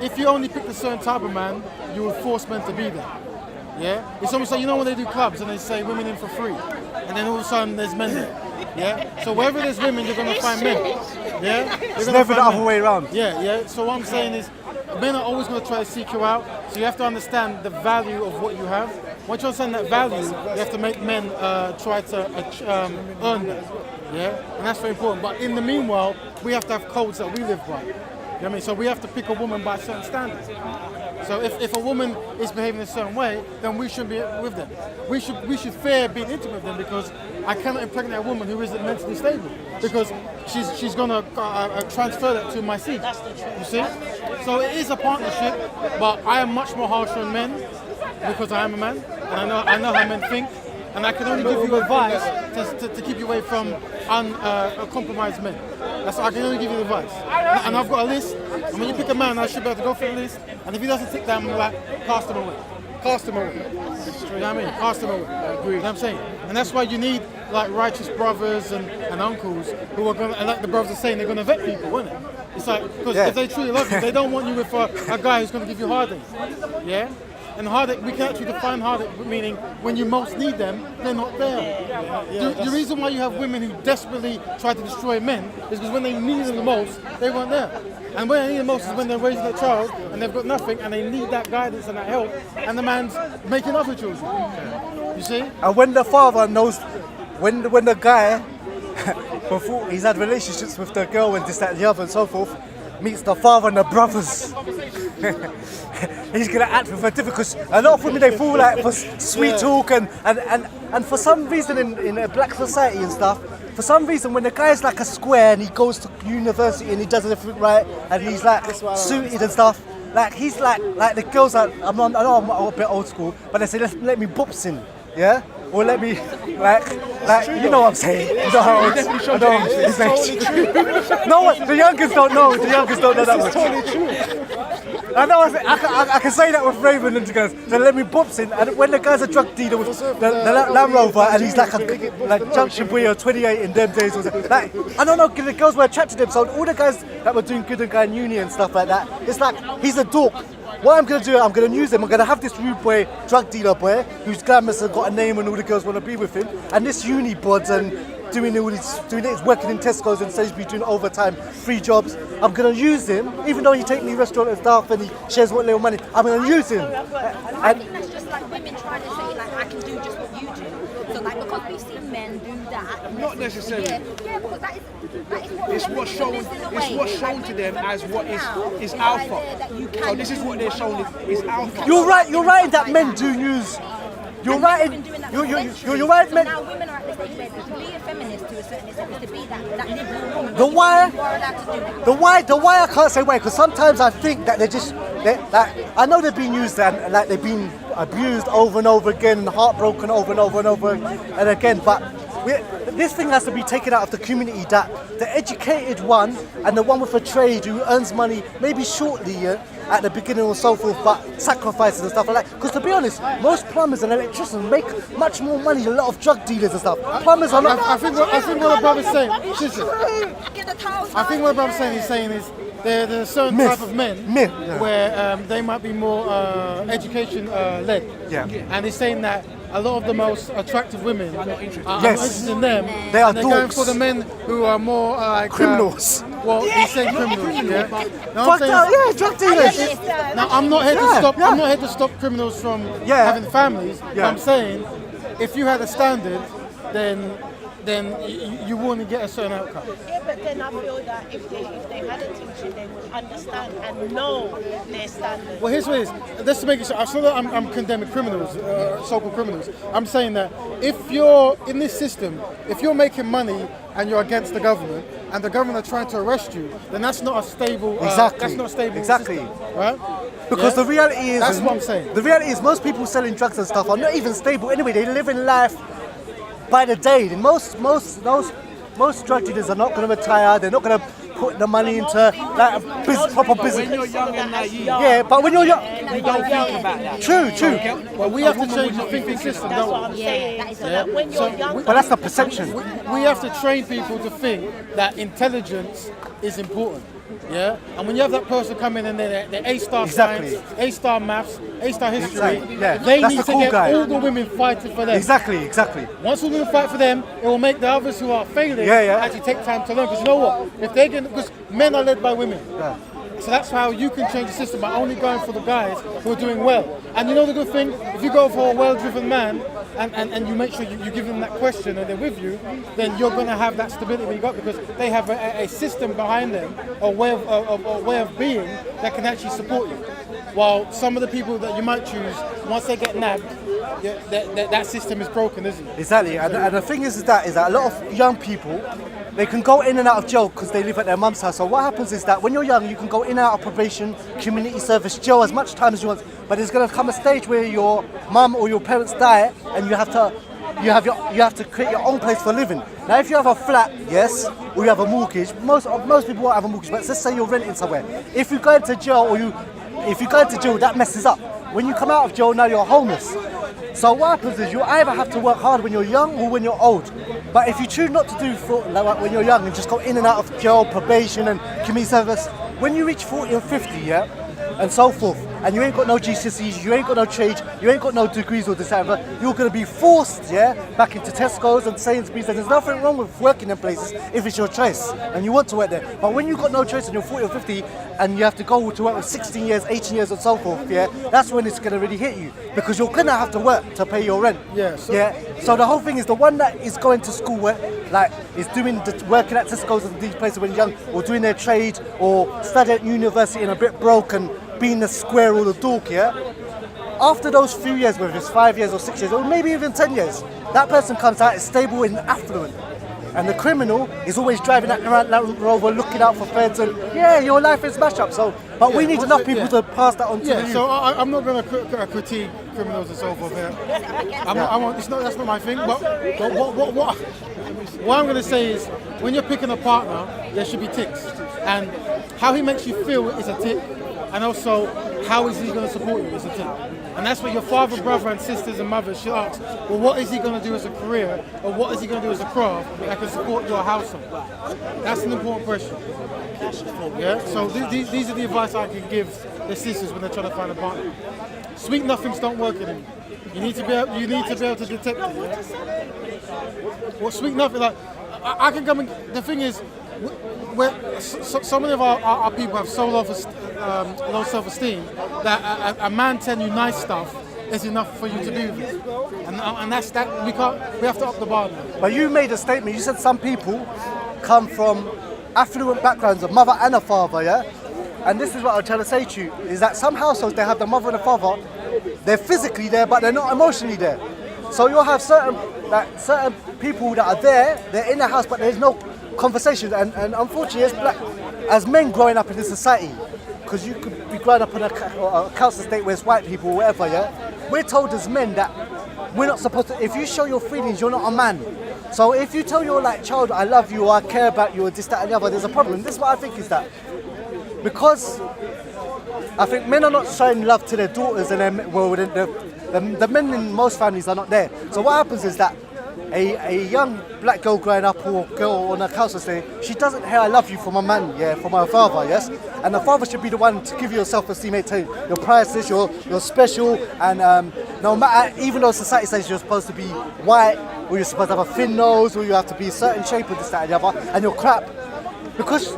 If you only pick a certain type of man, you will force men to be there. Yeah? It's almost like, you know when they do clubs and they say women in for free, and then all of a sudden there's men there. Yeah? So wherever there's women, you're going to find men. Yeah? It's never the other way around. Yeah. So what I'm saying is, men are always going to try to seek you out, so you have to understand the value of what you have. Once you understand that value, you have to make men try to earn that. Yeah? And that's very important. But in the meanwhile, we have to have codes that we live by. You know what I mean? So we have to pick a woman by certain standards. So if a woman is behaving a certain way, then we shouldn't be with them. We should fear being intimate with them because I cannot impregnate a woman who isn't mentally stable because she's gonna transfer that to my seed. You see? So it is a partnership, but I am much more harsh on men because I am a man and I know how men think, and I can only give you advice to keep you away from uncompromised men. That's I can only give you advice. And I've got a list, and when you pick a man, I should be able to go through the list, and if he doesn't tick that, I'm like, cast him away. Cast him away. You know what I mean? Cast him away. I agree. You know what I'm saying? And that's why you need like righteous brothers and uncles who are going to, and like the brothers are saying, they're going to vet people, isn't it? It's like, because if they truly love you, they don't want you with a guy who's going to give you heartache. Yeah? And heartache, we can actually define heartache, meaning when you most need them, they're not there. The reason why you have women who desperately try to destroy men is because when they need them the most, they weren't there. And when they need them most is when they're raising their child and they've got nothing and they need that guidance and that help, and the man's making other children. You see? And when the father knows, when the guy, before he's had relationships with the girl and this, that, and the other and so forth, meets the father and the brothers. He's gonna act with a difficult. A lot of women, they fall like for sweet talk and for some reason in a black society and stuff. For some reason, when the guy's like a square and he goes to university and he does everything right and he's like suited and stuff, like he's like the girls that I know I'm a bit old school, but they say let me bops in, yeah, or let me like you know what I'm saying. You know how it's, I know it's totally true. No, the youngest don't know. The youngest don't know that much. Totally true. I know. I can say that with Raven and the guys. So let me bops in, and when the guy's a drug dealer with the Land Rover, and he's like a junction boy or 28 in them days, or something. Like I don't know, the girls were attracted to him. So all the guys that were doing good and going uni and stuff like that, it's like he's a dork. What I'm gonna do, I'm gonna use him. I'm gonna have this rude boy, drug dealer boy, who's glamorous and got a name, and all the girls want to be with him, and this uni bods and doing it, working in Tesco's and says he's doing overtime, 3 jobs. I'm gonna use him, even though he take me restaurant and stuff and he shares what little money. I'm gonna use him. I think that's just like women trying to say like I can do just what you do. So like because we see men do that. Not necessarily. Yeah, because that is what It's what's shown to them as what is alpha. So this is what they're shown is alpha. You're right in that men do use. You're right. You're right, men. Now women are at the stage where to be a feminist to a certain extent is to be that liberal woman. The why? You are allowed to do that. The why I can't say why, because sometimes I think that I know they're being used and like they're being abused over and over again and heartbroken over and over and over and again, but this thing has to be taken out of the community, that the educated one and the one with a trade who earns money maybe shortly at the beginning or so forth, but sacrifices and stuff like that. Because to be honest, most plumbers and electricians make much more money than a lot of drug dealers and stuff. Plumbers are not. I think what the brother's saying, I think what the brother's saying is there's a certain type of men where they might be more education led. Yeah. And he's saying that a lot of the most attractive women are not interested in them. They are and they're going dorks. for the men who are more like Criminals. Well, he's saying criminals, yeah. Now, Fucked up, yeah, drug dealers. Now I'm not here to stop. I'm not here to stop criminals from having families. Yeah. I'm saying, if you had a standard, then you wouldn't get a certain outcome. Yeah, but then I feel that if they had a teacher, they would understand and know their standards. Well, here's what it is. Just to make it sure, I feel that I'm condemning criminals, so-called criminals. I'm saying that if you're in this system, if you're making money and you're against the government, and the government are trying to arrest you, then that's not a stable. That's not a stable system, right? Because the reality is, that's what I'm saying. The reality is, most people selling drugs and stuff are not even stable anyway. They live in life by the day. Most drug dealers are not going to retire. They're not going to put the money into like proper business. When you're young and naive, yeah, but when you're young, we don't think about that. True. Well, we have to change the thinking system, That's what don't I'm we? saying. So that when you're young, but that's the perception. We have to train people to think that intelligence is important. Yeah, and when you have that person come in and they're A-star science, A-star maths, A-star history, they need to get all the women fighting for them. Exactly. Once all the women fight for them, it will make the others who are failing actually take time to learn. Because you know what? If they get, because men are led by women. Yeah. So that's how you can change the system, by only going for the guys who are doing well. And you know the good thing, if you go for a well-driven man and you make sure you give them that question and they're with you, then you're going to have that stability you got, because they have a system behind them, a way of being that can actually support you. While some of the people that you might choose, once they get nabbed, that system is broken, isn't it? Exactly. And the thing is that a lot of young people, they can go in and out of jail because they live at their mum's house. So what happens is that when you're young, you can go in and out of probation, community service, jail as much time as you want. But there's going to come a stage where your mum or your parents die, and you have to create your own place for living. Now, if you have a flat, yes, or you have a mortgage, most people won't have a mortgage. But let's say you're renting somewhere. If you go into jail, that messes up. When you come out of jail, now you're homeless. So what happens is you either have to work hard when you're young or when you're old. But if you choose not to do like when you're young and just go in and out of jail, probation and community service, when you reach 40 and 50, and so forth, and you ain't got no GCSEs, you ain't got no trade, you ain't got no degrees or this, whatever, you're going to be forced, back into Tesco's and Sainsbury's, and there's nothing wrong with working in places if it's your choice and you want to work there. But when you've got no choice and you're 40 or 50 and you have to go to work with 16 years, 18 years and so forth, that's when it's going to really hit you, because you're going to have to work to pay your rent. So the whole thing is, the one that is going to school, is working at Tesco's and these places when young, or doing their trade, or studying at university and a bit broke and being the square or the dork, after those few years, whether it's 5 years or 6 years, or maybe even 10 years, that person comes out as stable and affluent. And the criminal is always driving that Land Rover, looking out for feds, and your life is smashed up. So, but we need enough people to pass that on to you. So I'm not going to critique criminals and so forth here. That's not my thing. But what I'm going to say is, when you're picking a partner, there should be ticks, and how he makes you feel is a tick, and also how is he going to support you is a tick. And that's what your father, brother and sisters and mothers should ask. Well, what is he going to do as a career, or what is he going to do as a craft that can support your household? That's an important question. So these are the advice I can give the sisters when they're trying to find a partner. Sweet nothings don't work anymore. You need to be able to detect it. Well, sweet nothing, like I can come and the thing is, so many of our people have so low self-esteem that a man telling you nice stuff is enough for you to be with him. And that's that. We have to up the bar now. But you made a statement. You said some people come from affluent backgrounds, a mother and a father, And this is what I'm trying to say to you, is that some households, they have the mother and the father, they're physically there, but they're not emotionally there. So you'll have certain people that are there, they're in the house, but there's no conversation. And unfortunately, as men growing up in this society, because you could be growing up in a council estate where it's white people or whatever, we're told as men that we're not supposed to, if you show your feelings, you're not a man. So if you tell your child, I love you, or I care about you, or this, that, and the other, there's a problem. This is what I think is that, because I think men are not showing love to their daughters, and the men in most families are not there. So what happens is that a young black girl growing up, or girl on a council estate, she doesn't hear I love you from a man, from her father, and the father should be the one to give you your self-esteem, tell you you're priceless, you're special, and no matter, even though society says you're supposed to be white, or you're supposed to have a thin nose, or you have to be a certain shape, or this, that, and the other, and you're crap, because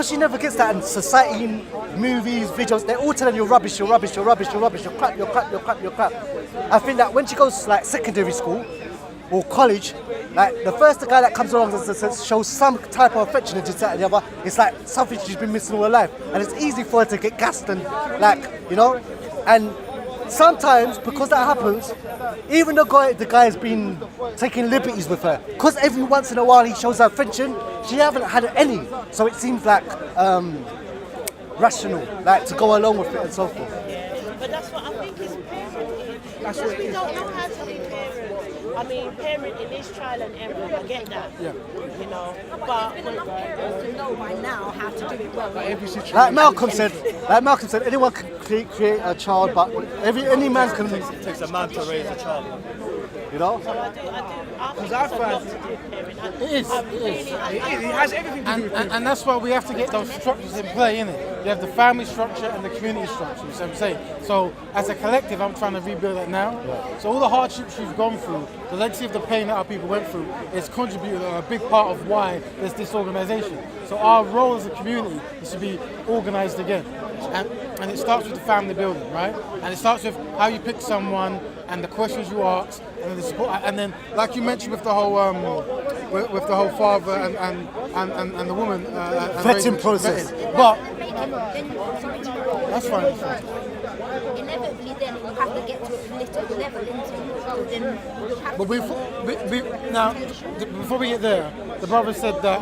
she never gets that in society, movies, videos, they're all telling you rubbish, you're rubbish, you're rubbish, you're rubbish, you're crap, you're crap, you're crap, you're crap. I think that when she goes to secondary school or college, the first guy that comes along and shows some type of affection and this, that, and the other, it's like something she's been missing all her life. And it's easy for her to get gassed and and sometimes, because that happens, even the guy's been taking liberties with her, because every once in a while he shows her affection, she haven't had any. So it seems like rational, to go along with it and so forth. But that's what I think is parenting. Because we don't know how to be parents. I mean, parenting is trial and error. I get that. But enough parents to know by now how to do it well. Like Malcolm said, anyone can create a child, but any man can. It takes a man to raise a child. So I do. I think it's a lot to do with parenting. It is. It has everything to do with And that's why we have to get those structures in play, innit? You have the family structure and the community structure, you see what I'm saying? So as a collective, I'm trying to rebuild that now. So all the hardships you've gone through, the legacy of the pain that our people went through, is contributed a big part of why there's disorganization. So our role as a community is to be organized again. And it starts with the family building, right? And it starts with how you pick someone and the questions you ask, and the support, and then, like you mentioned, with the whole father and the woman vetting process. But that's fine. Inevitably, then you have to get to a political level, But before we get there, the brother said that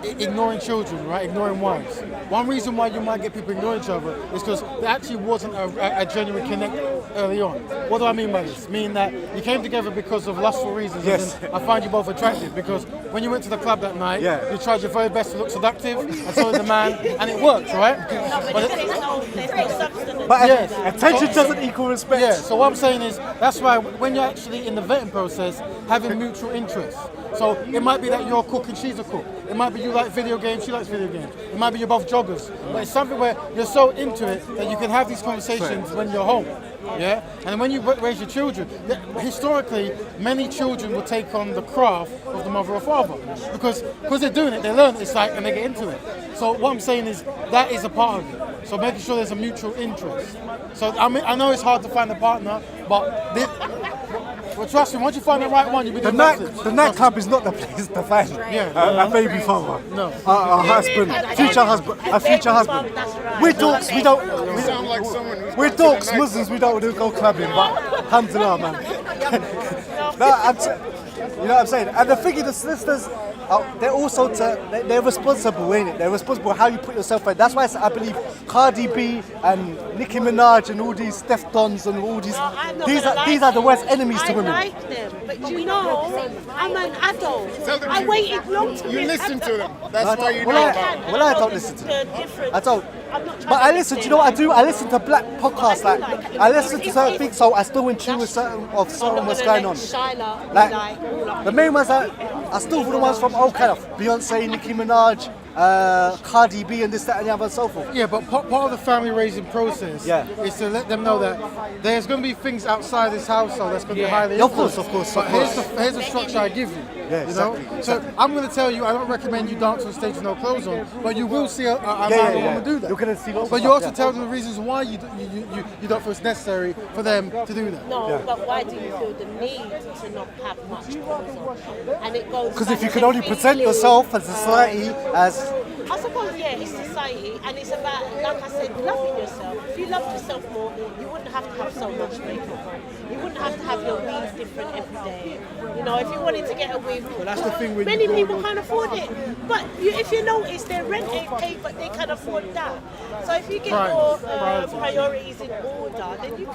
ignoring children, right? Ignoring wives. One reason why you might get people ignoring each other is because there actually wasn't a genuine connect early on. What do I mean by this? Meaning that you came together because of lustful reasons. Yes. And I find you both attractive because when you went to the club that night, you tried your very best to look seductive, and so did the man, and it worked, right? But attention doesn't equal respect. Yeah, so what I'm saying is, that's why when you're actually in the vetting process, having mutual interests, So it might be that you're a cook and she's a cook. It might be you like video games, she likes video games. It might be you're both joggers. But it's something where you're so into it that you can have these conversations when you're home. Yeah, and when you raise your children, historically, many children will take on the craft of the mother or father because they're doing it, they learn it, it's like, and they get into it. So what I'm saying is that is a part of it. So making sure there's a mutual interest. So I mean, I know it's hard to find a partner, but well, trust me, once you find the right one, you'll be The nightclub is not the place to find a baby father, no, a husband, a future husband. We're dorks. We don't. We're dorks, Muslims. We don't go clubbing, but alhamdulillah, man. You know what I'm saying? And the thing is, the sisters, they're also they're responsible, ain't it? They're responsible how you put yourself in. That's why I believe Cardi B and Nicki Minaj and all these Steph Dons and all these these are the worst enemies to women. I like them, but you know, I'm an adult. I waited long to You listen to them. That's I why you don't- know well, about them. well, I don't listen to them. I don't. I'm not trying But to I be listen. Do you saying know what I like- do? I listen to black podcasts. Like I listen to certain things, so I still in tune with certain what's going on. Like the main ones are still the ones from old kind of Beyonce, Nicki Minaj, Cardi B, and this, that, and the other, and so forth. Yeah, but part of the family raising process is to let them know that there's going to be things outside this household that's going to be highly influenced. Of course. But here's the structure I give you. Yeah, you know? exactly. So I'm going to tell you, I don't recommend you dance on stage with no clothes on, but you will see a man or woman do that. You're going to see lots But of you stuff, also tell them the reasons why you don't feel it's necessary for them to do that. No, but why do you feel the need to not have much clothes on? And it goes Because back if you to can only present feeling- yourself as society as I suppose, yeah, it's society, and it's about, like I said, loving yourself. If you loved yourself more, you wouldn't have to have so much makeup. You wouldn't have to have your weave different every day. You know, if you wanted to get a weave, that's the thing when many you go people to- can't afford it. But if you notice, their rent ain't paid, but they can afford that. So if you get your priorities in order, then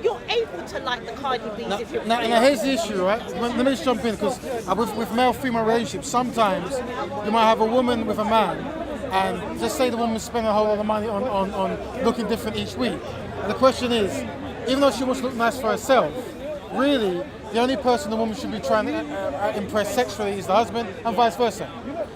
you're able to like the Cardi B's if you're Now, here's the issue, right? Let me just jump in because with male-female relationships, sometimes you might have a woman with a man, and just say the woman's spending a whole lot of money on looking different each week. And the question is, even though she wants to look nice for herself, really, the only person the woman should be trying to impress sexually is the husband, and vice versa.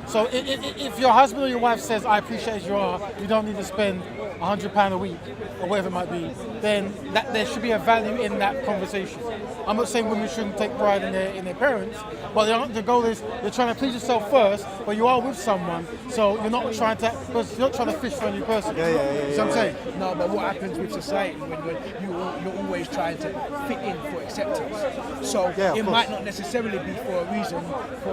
So if your husband or your wife says, I appreciate as you are, you don't need to spend £100 a week, or whatever it might be, then there should be a value in that conversation. I'm not saying women shouldn't take pride in their parents, but the goal is you're trying to please yourself first, but you are with someone, so you're not trying to fish for a new person. You know what I'm saying? No, but what happens with society when you're always trying to fit in for acceptance? So it might not necessarily be for a reason,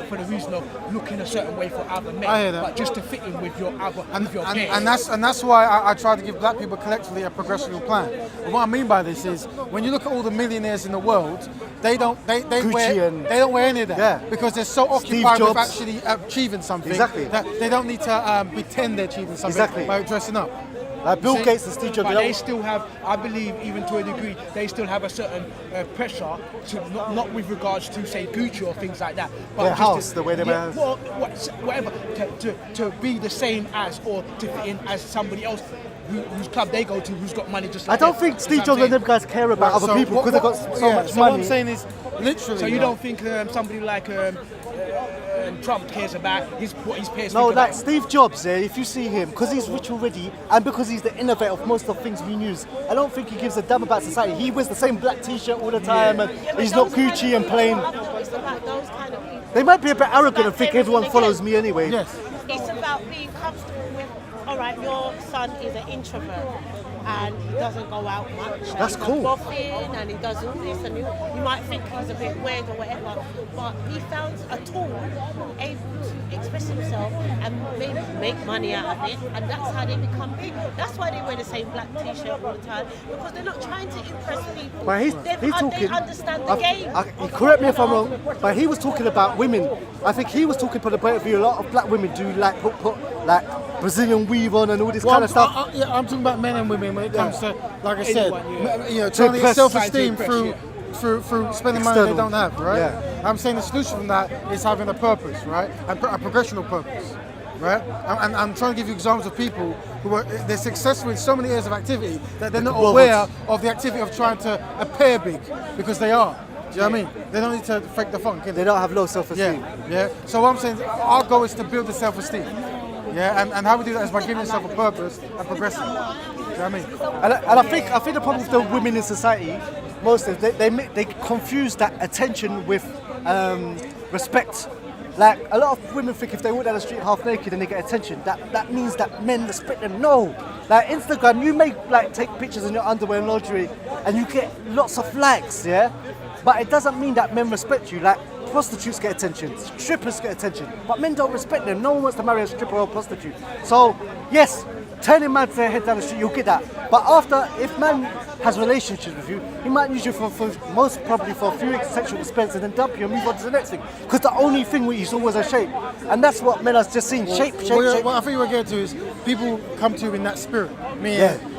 for the reason of looking a certain way for other men, I hear that. but just to fit in with your other, with your peers. And that's why I try to give black people collectively a progressional plan. And what I mean by this is when you look at all the millionaires in the world, they don't wear any of that because they're so occupied with actually achieving something that they don't need to pretend they're achieving something by dressing up. Like Bill Gates and Steve Jobs. But they still have, I believe, even to a degree, they still have a certain pressure to not with regards to say Gucci or things like that, but their just house, the way they wear. Whatever, to be the same as or to fit in as somebody else whose club they go to, who's got money just like I don't think Steve Jobs and them guys care about other people because they've got so much So money. what I'm saying is, literally. So you don't think somebody like Trump cares about what his peers No, think like about? Steve Jobs, if you see him, because he's rich already and because he's the innovator of most of the things we use, I don't think he gives a damn about society. He wears the same black t-shirt all the time and he's not Gucci and plain. It's about those kind of people. They might be a bit arrogant and think everyone follows me anyway. Yes. It's about being comfortable with, all right, your son is an introvert and he doesn't go out much. That's and cool. He does golfing and he does all this and you might think he's a bit weird or whatever, but he found a tool able to express himself and maybe make money out of it, and that's how they become big. That's why they wear the same black t-shirt all the time, because they're not trying to impress people. But he's They talking. understand the game. Correct me if I'm wrong, but he was talking about women. I think he was talking from the point of view a lot of black women do like put like Brazilian weave on and all this kind of stuff. I'm talking about men and women when it comes to, like I said, trying to impress- get self-esteem through spending money they don't have, right? Yeah. I'm saying the solution from that is having a purpose, right? And a progressional purpose, right? And I'm trying to give you examples of people who they're successful in so many areas of activity that they're not aware of the activity of trying to appear big, because they are. Do you know what I mean? They don't need to fake the funk. They don't have low self-esteem. Yeah. So what I'm saying, our goal is to build the self-esteem. Yeah, and how we do that is by giving yourself a purpose and progressing. Do you know what I mean? And I think the problem with the women in society, most of them, they confuse that attention with respect. Like a lot of women think if they walk down the street half naked and they get attention, that means that men respect them. No, like Instagram, you may like take pictures in your underwear and lingerie, and you get lots of likes, yeah. But it doesn't mean that men respect you. Like prostitutes get attention, strippers get attention, but men don't respect them. No one wants to marry a stripper or a prostitute. So yes, turning man to their head down the street, you'll get that. But after, if man has relationships with you, he might use you for most probably for a few sexual experiences and then dump you and move on to the next thing. Because the only thing with you is always a shape. And that's what men are just seeing, shape. What I think we're getting to is people come to you in that spirit.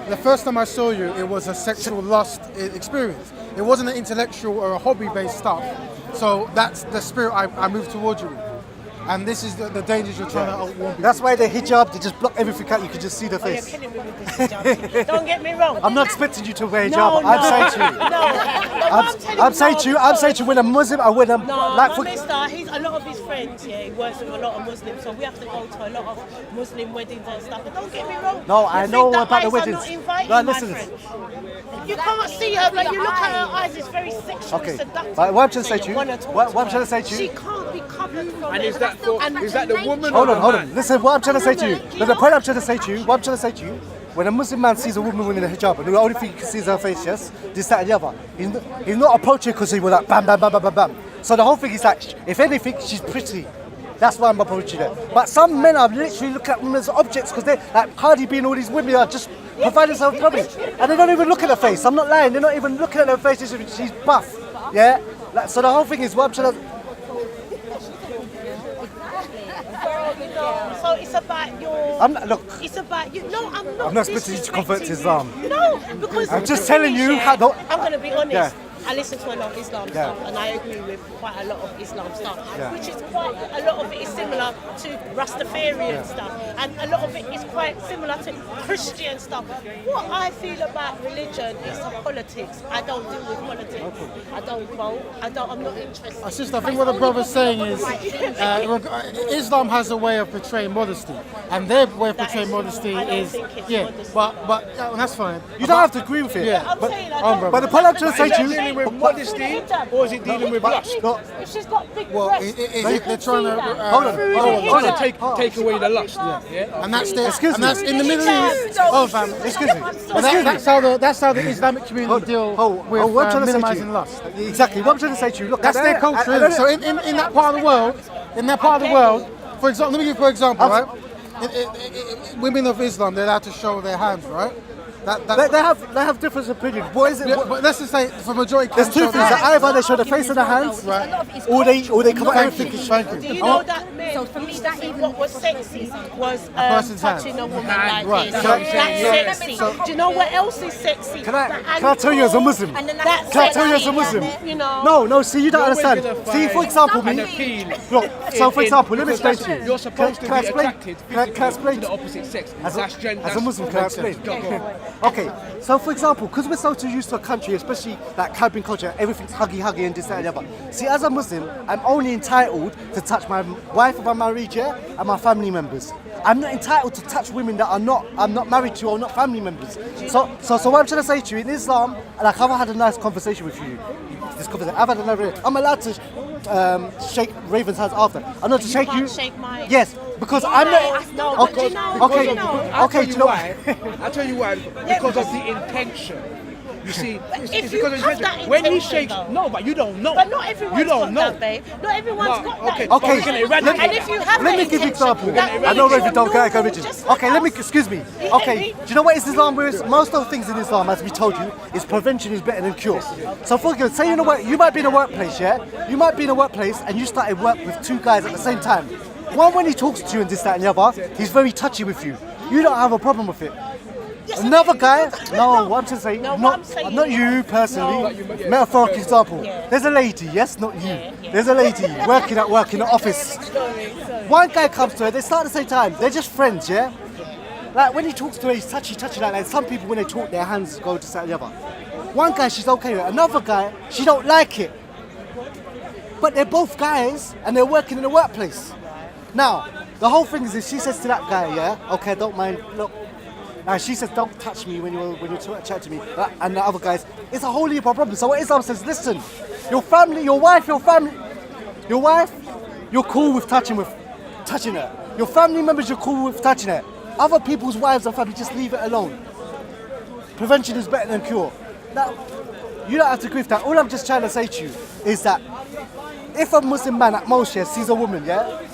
The first time I saw you, it was a sexual lust experience. It wasn't an intellectual or a hobby-based stuff. So that's the spirit I moved towards you with. And this is the dangers you're trying to warn people. That's why the hijab, they just block everything out, you can just see the face. You're killing me with this hijab. Don't get me wrong. I'm not expecting you to wear hijab. No, I'm saying to you. I'm saying to you, when a Muslim, I wear them. My mister, a lot of his friends, he works with a lot of Muslims, so we have to go to a lot of Muslim weddings and stuff. But don't get me wrong. No, I know about the weddings. No, listen. You can't see her, but you look at her eyes, it's very sexual, seductive. What I'm trying to say to you, what I'm trying to say to you. She can't be covered from And is that the woman? Hold on. Listen, what I'm trying to say to you. The point I'm trying to say to you, when a Muslim man sees a woman wearing a hijab, and the only thing he can see is her face, yes, this, that, and the other, he's not approaching because he was like bam, bam, bam, bam, bam, bam. So the whole thing is like, if anything, she's pretty. That's why I'm approaching her. But some men are literally looking at women as objects because they're like Cardi B and all these women are just providing themselves trouble. And they don't even look at her face. I'm not lying. They're not even looking at her face. She's buff. Yeah? Like, so the whole thing is what I'm trying to... So it's about your... Look. It's about you. No, I'm not. I'm not expecting you to convert to Islam. No, because... I'm just telling you how... I'm going to be honest. Yeah. I listen to a lot of Islam stuff, and I agree with quite a lot of Islam stuff, which is quite a lot of it is similar to Rastafarian stuff, and a lot of it is quite similar to Christian stuff. What I feel about religion is politics. I don't deal with politics. I don't vote. I'm not interested. Sister, I think what the brother's saying is Islam has a way of portraying modesty, and their way of portraying modesty is modesty. But that's fine. You don't have to agree with it. Yeah, but the point I'm trying to say to you. With modesty, or is it dealing with lust? If she's got big breasts, they're trying to hold on, take away the lust. Yeah. And that's in the Middle East. Excuse me. That's how the Islamic community deal with minimizing lust. Exactly. What I'm trying to say to you, look, that's their culture. So in that part of the world, for example, let me give you an example, right? Women of Islam, they're allowed to show their hands, right? They have different opinions. What is it? But let's just say for majority, there's two things. Either they show the face and the hands, right? Or they come out everything. Do you know that men? So for me, that even what was sexy was touching a woman like this. That's sexy. Do you know what else is sexy? Can I tell you as a Muslim? Can I tell you as a Muslim? You know. No. See, you don't understand. See, for example, me. Look. So for example, let me explain to you. You're supposed to be attracted physically to the opposite sex. As a Muslim, can I explain? Okay, so for example, because we're so used to a country, especially like Caribbean culture, everything's huggy and this, that, and the other. See, as a Muslim, I'm only entitled to touch my wife if I'm married, and my family members. I'm not entitled to touch women that I'm not married to or not family members. So what I'm trying to say to you, in Islam, like I've had a nice conversation with you. I'm allowed to shake Raven's hands after. I'm not to shake you. Shake mine. Yes, because I'm not. Okay. I'll tell you why. Because of the intention. You see, it's because of the intention. When he shakes, no, but you don't know. But not everyone's got that, babe. Not everyone's got that. Okay. And if you have let me give you an example. I know Raven don't get religion. Okay, excuse me. Okay, do you know what Islam is? Most of the things in Islam, as we told you, is prevention is better than cure. So for example, say you might be in a workplace, You might be in a workplace and you started work with two guys at the same time. One, when he talks to you and this, that, and the other, he's very touchy with you. You don't have a problem with it. Another guy, what I'm trying to say, not you personally, metaphoric example. There's a lady, yes, not you. There's a lady working at work in the office. One guy comes to her, they start at the same time, they're just friends, yeah? Like when he talks to her, he's touchy like that. Some people when they talk, their hands go to the other. One guy, she's okay with it. Another guy, she don't like it. but they're both guys and they're working in the workplace. Now, the whole thing is, if she says to that guy, yeah, okay, don't mind, look. She says, don't touch me when you're chatting to me. And the other guys, it's a whole heap of problem. So what Islam says, listen, your family, your wife, you're cool with touching her. Your family members, you're cool with touching her. Other people's wives and family, just leave it alone. Prevention is better than cure. Now, you don't have to agree with that. All I'm just trying to say to you is that if a Muslim man at most sees a woman, yeah,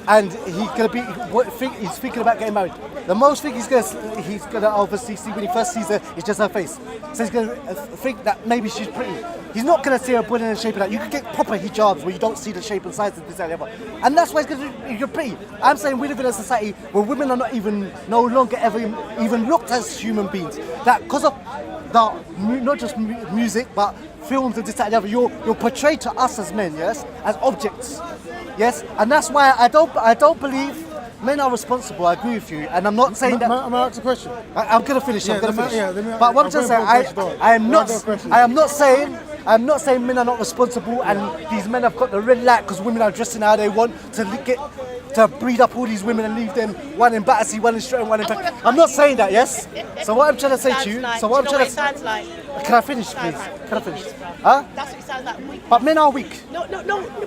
and he's thinking about getting married, the most thing he's gonna obviously see when he first sees her is just her face. So he's gonna think that maybe she's pretty. He's not gonna see her body and shape of that. You can get proper hijabs where you don't see the shape and size of this and the other, and that's why he's gonna think you're pretty. I'm saying we live in a society where women are no longer ever even looked as human beings. That because of not just music but films and this and the other, you're portrayed to us as men, yes, as objects, yes, and that's why I don't believe men are responsible. I agree with you, and I'm not saying that. May I ask a question? I'm gonna finish. Yeah, I'm gonna finish. yeah, but what I'm just saying, I am not saying men are not responsible, and these men have got the red light because women are dressing how they want to breed up all these women and leave them one in Battersea, one in Stratton, one in back. I'm not saying that, yes. So what I'm trying to say to you, sounds like. Can I finish, please? Can I finish? Huh? That's what it sounds like. Weak. But men are weak. No,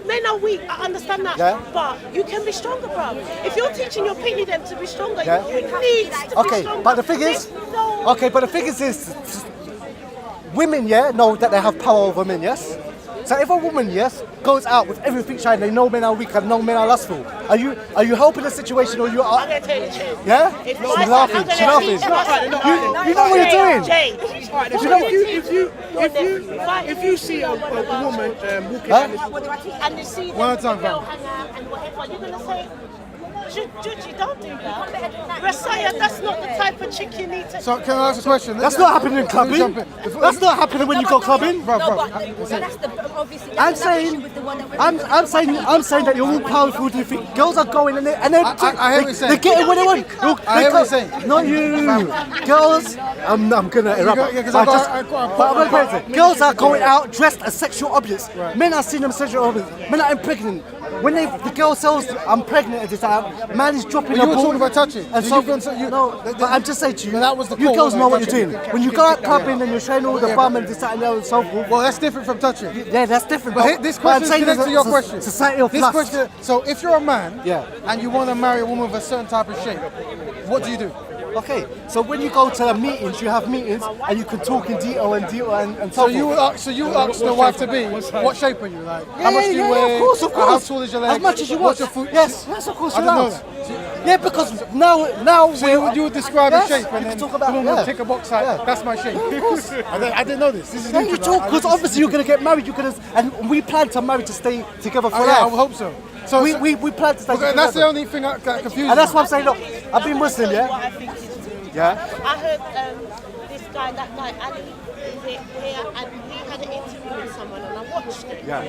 men are weak. I understand that. Yeah. But you can be stronger, bro. If you're teaching your pitney them to be stronger, Yeah. you need to be stronger. But the thing is, women, yeah, know that they have power over men, yes? So if a woman, yes, goes out with everything shining, they know men are weak and know men are lustful. Are you helping the situation, or you are? I'm gonna tell you the truth. Yeah? If She's laughing. She's laughing. You know what you're doing. Jay, If you see a woman walking down the and you see One the time, girl hang out and whatever, you're gonna say, Juji, don't do that. Rasiah, that's not the type of chick you need to. So can I ask a question? That's not happening in clubbing. That's not happening when you go clubbing. I'm saying that you're all powerful. Do you think girls are going in there and they're getting what they want? I hear what you're saying. Not you. Girls, I'm gonna erupt. Girls are going out dressed as sexual objects. Men are seeing them as sexual objects. Men are impregnating. When the girl sells, I'm pregnant at this time, man is dropping You were talking about touching. And so, but I'm just saying to you, that was the you call, girls know what touching. you're doing. When you go out clubbing and you're showing all the bum and this, that, and the other and so forth. Well, that's different from touching. Yeah, that's different. But this question is connected to your question. Society of This lust. question. So if you're a man, Yeah. and you want to marry a woman with a certain type of shape, what do you do? Okay, so when you go to the meetings, you have meetings and you can talk in detail and so So you would ask the wife to be, what shape are you? Like, how much do you weigh? Of course. How tall is your leg? As much as you want. What's your foot? Yes, of course I you didn't know are. that. Yeah, because now So you would describe a Yes, shape you and can then talk about- the woman yeah. would tick a box like, Yeah. that's my shape. Of course. I didn't know this. This is Yeah, new you to me. talk because obviously you're gonna get married. and we plan to marry to stay together for Oh, yeah, I life. would hope so. So We plan to stay okay, together. that's the only thing that confuses And that's me. what I'm saying. Look, I've been Muslim, What yeah. I think is true. Yeah. I heard that guy Ali here, and he had an interview with someone, and I watched it. Yeah.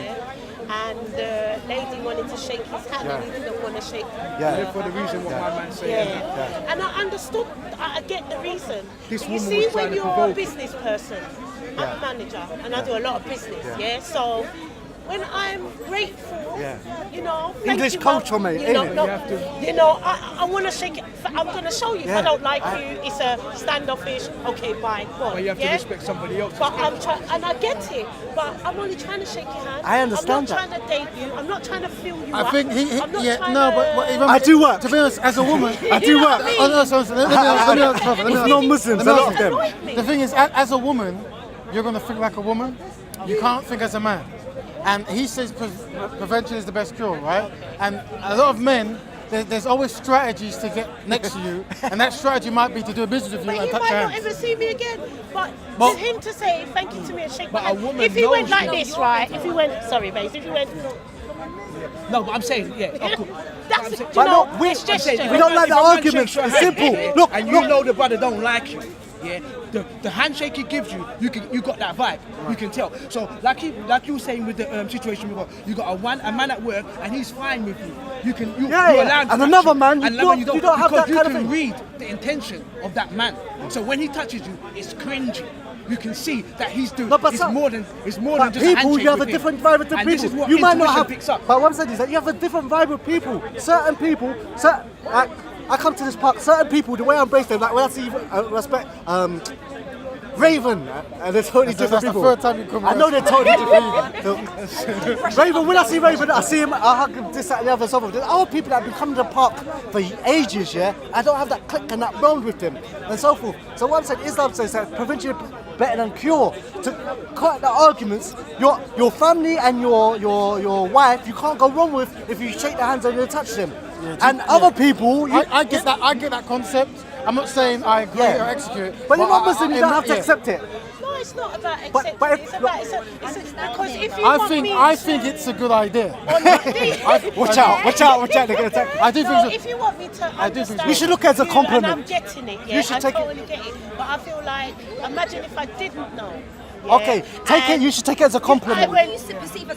And the lady wanted to shake his hand, and he didn't want to shake. Yeah. for the reason what my man said. Yeah. And I understood. I get the reason. This you woman see, was trying when to you're a provoke. business person, I'm a manager, and I do a lot of business. Yeah. So when I'm grateful, you know, thank English you, culture, Mum. mate, You ain't know, it? no, you know, I want to shake it. I'm going to show you. If I don't like you, it's a standoffish. Okay, bye. Go on. But you have to yeah? respect somebody else. But I'm trying, and I get it. But I'm only trying to shake your hand. I understand I'm not trying to date you. I'm not trying to fill you up. I think I'm not trying but to- even I do work. To be honest, as a woman, I do work. Oh, no, so let me ask. It's non-Muslims, a lot of them. The thing is, as a woman, you're going to think like a woman. You can't think as a man. And he says prevention is the best cure, right? And a lot of men, there's always strategies to get next to you, and that strategy might be to do a business with you But and he touch might your not hands. ever see me again. But But- for him to say thank you to me and shake my But a hand. woman If he went knows like you. this, right? If he went, sorry, babes. If he went, No, but I'm saying, yeah, of course. that's it. But You know, no, we- it's gesture. we don't like the If a man arguments. shakes your It's hand, simple. Look, and you know the brother don't like you. yeah, the handshake he gives you, you got that vibe. You can tell. So like you were saying with the situation you got a man at work and he's fine with you. You're allowed to and touch another him, man, and you don't have that because you kind of can thing. read the intention of that man. So when he touches you, it's cringy. You can see that he's doing. It's more than just people, a handshake you have a with him. different vibe with the And people. this is what You might not intuition have. picks up. But what I'm saying is that you have a different vibe with people. Certain people, I come to this park. Certain people, the way I embrace them, like when I see respect. Raven, and they're totally different that's people. the third time you come I know they're totally different. Raven, when I see Raven, I see him, I hug him, this, that, and the other, so there's other people that have been coming to the park for ages, yeah? I don't have that click and that bond with them, and so forth. So what I'm saying, Islam says that prevention is better than cure. To cut the arguments, your family and your wife, you can't go wrong with if you shake their hands and you touch them. And other people, I get that concept. I'm not saying I agree or execute it. But you're not Muslim, you don't have to accept it. No, it's not about accepting. But It's about because if you I want think me I to- think it's a good idea. Watch out, they're going to attack you. I do No, think if you want me to understand You should look at it as a you, compliment. and I'm getting it, yeah, You should I take it. totally get it. But I feel like, imagine if I didn't know. Yeah, Okay, take it. You should take it as a compliment.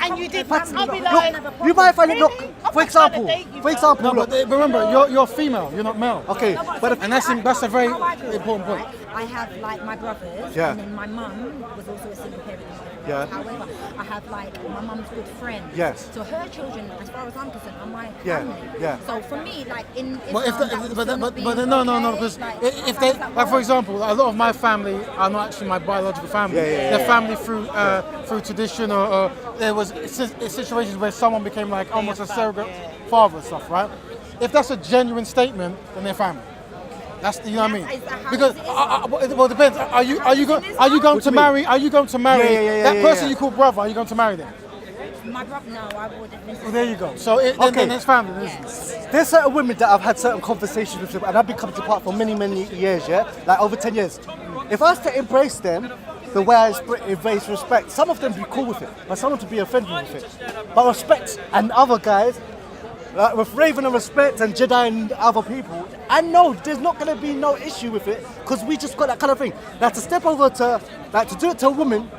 And you did, But I'll be like, look, you might find it. Look, really? for example, No, look. but remember, you're female. You're not male. Okay, but And that's a very important point. I have like my brothers, Yeah. and then my mum was also a single parent. Yeah. However, I have like my mum's good friend. Yes. So her children, as far as I'm concerned, are my Yeah, family. yeah. So for me, like in But if Islam, that would still not be no, okay. because Like, if how they does that like, for work? example, a lot of my family are not actually my biological family. They're family through tradition, or there was situations where someone became like almost a surrogate father and stuff, right? If that's a genuine statement, then they're family. That's you know what I mean? Is that how Because it is? well, it depends. Are you going to marry? Are you going to marry that person you call brother? Are you going to marry them? My brother, no, I wouldn't. Well, there you go. So then it's family, isn't it? there's certain women that I've had certain conversations with them, and I've been coming to park for many, many years, yeah? Like over 10 years. If I was to embrace them, the way I embrace respect, some of them be cool with it, but some of them be offended with it. But respect and other guys, like with Raven and respect and Jedi and other people, I know there's not going to be no issue with it, because we just got that kind of thing. Like to step over to, like to do it to a woman,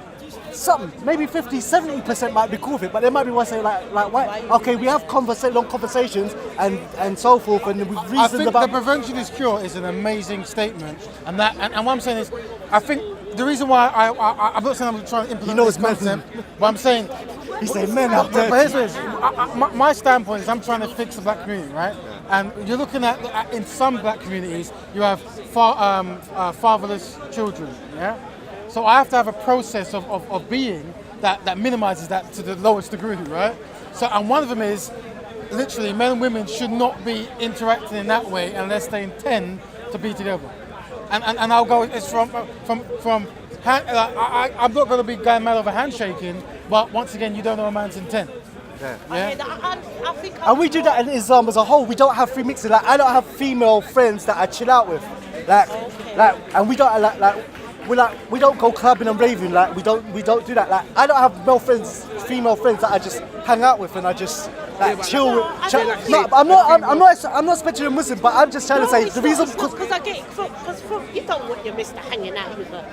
some, maybe 50, 70% might be cool with it, but there might be one saying like why? Okay, we have long conversations and so forth, and we've I reasoned think about. the prevention is cure is an amazing statement, and what I'm saying is, I think the reason why I'm not saying I'm trying to implement this concept, but I'm saying He say men out there. But here's what it is. My standpoint is I'm trying to fix the black community, right? And you're looking at in some black communities you have fatherless children, yeah. So I have to have a process of being that minimizes that to the lowest degree, right? So and one of them is literally men and women should not be interacting in that way unless they intend to be together. And I'll go. It's from. I'm not going to be going mad over handshaking, but once again, you don't know a man's intent. Yeah. I think And we do that in Islam as a whole. We don't have free mixing. Like I don't have female friends that I chill out with, and we don't we don't go clubbing and raving. Like we don't do that. Like I don't have female friends that I just hang out with and I just chill with. No, I'm not expecting a Muslim, but I'm just trying to say the reason because I get because you don't want your mister hanging out with her.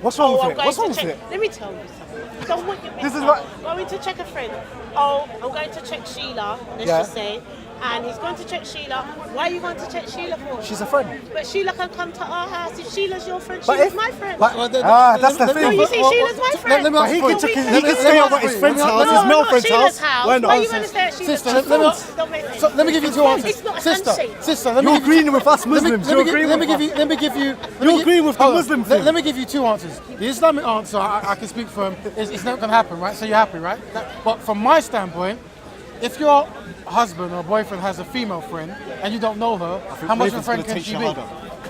What's wrong with it? What's wrong with it? Let me tell you something. You don't want your mister. This is what going to check a friend. Oh, I'm going to check Sheila. Let's just say. And he's going to check Sheila. Why are you going to check Sheila for? She's a friend. But Sheila can come to our house. If Sheila's your friend, But Sheila's if- my friend. that's the No, thing. you see, Sheila's my friend. Let me ask He you a can point. he can stay over at his friend's house, his male not friend's Sheila's house. Why Why not? are you going to stay at Sheila's Sister, house? let me give you two answers. It's not a handshake. Sister, let me You're give you agreeing with us Muslims. You're agreeing with us. You're agreeing with the hold on. Muslim thing. Let me give you two answers. The Islamic answer, I can speak for him, is it's not going to happen, right? So you're happy, right? But from my standpoint, if your husband or boyfriend has a female friend and you don't know her, how much of a friend can she be?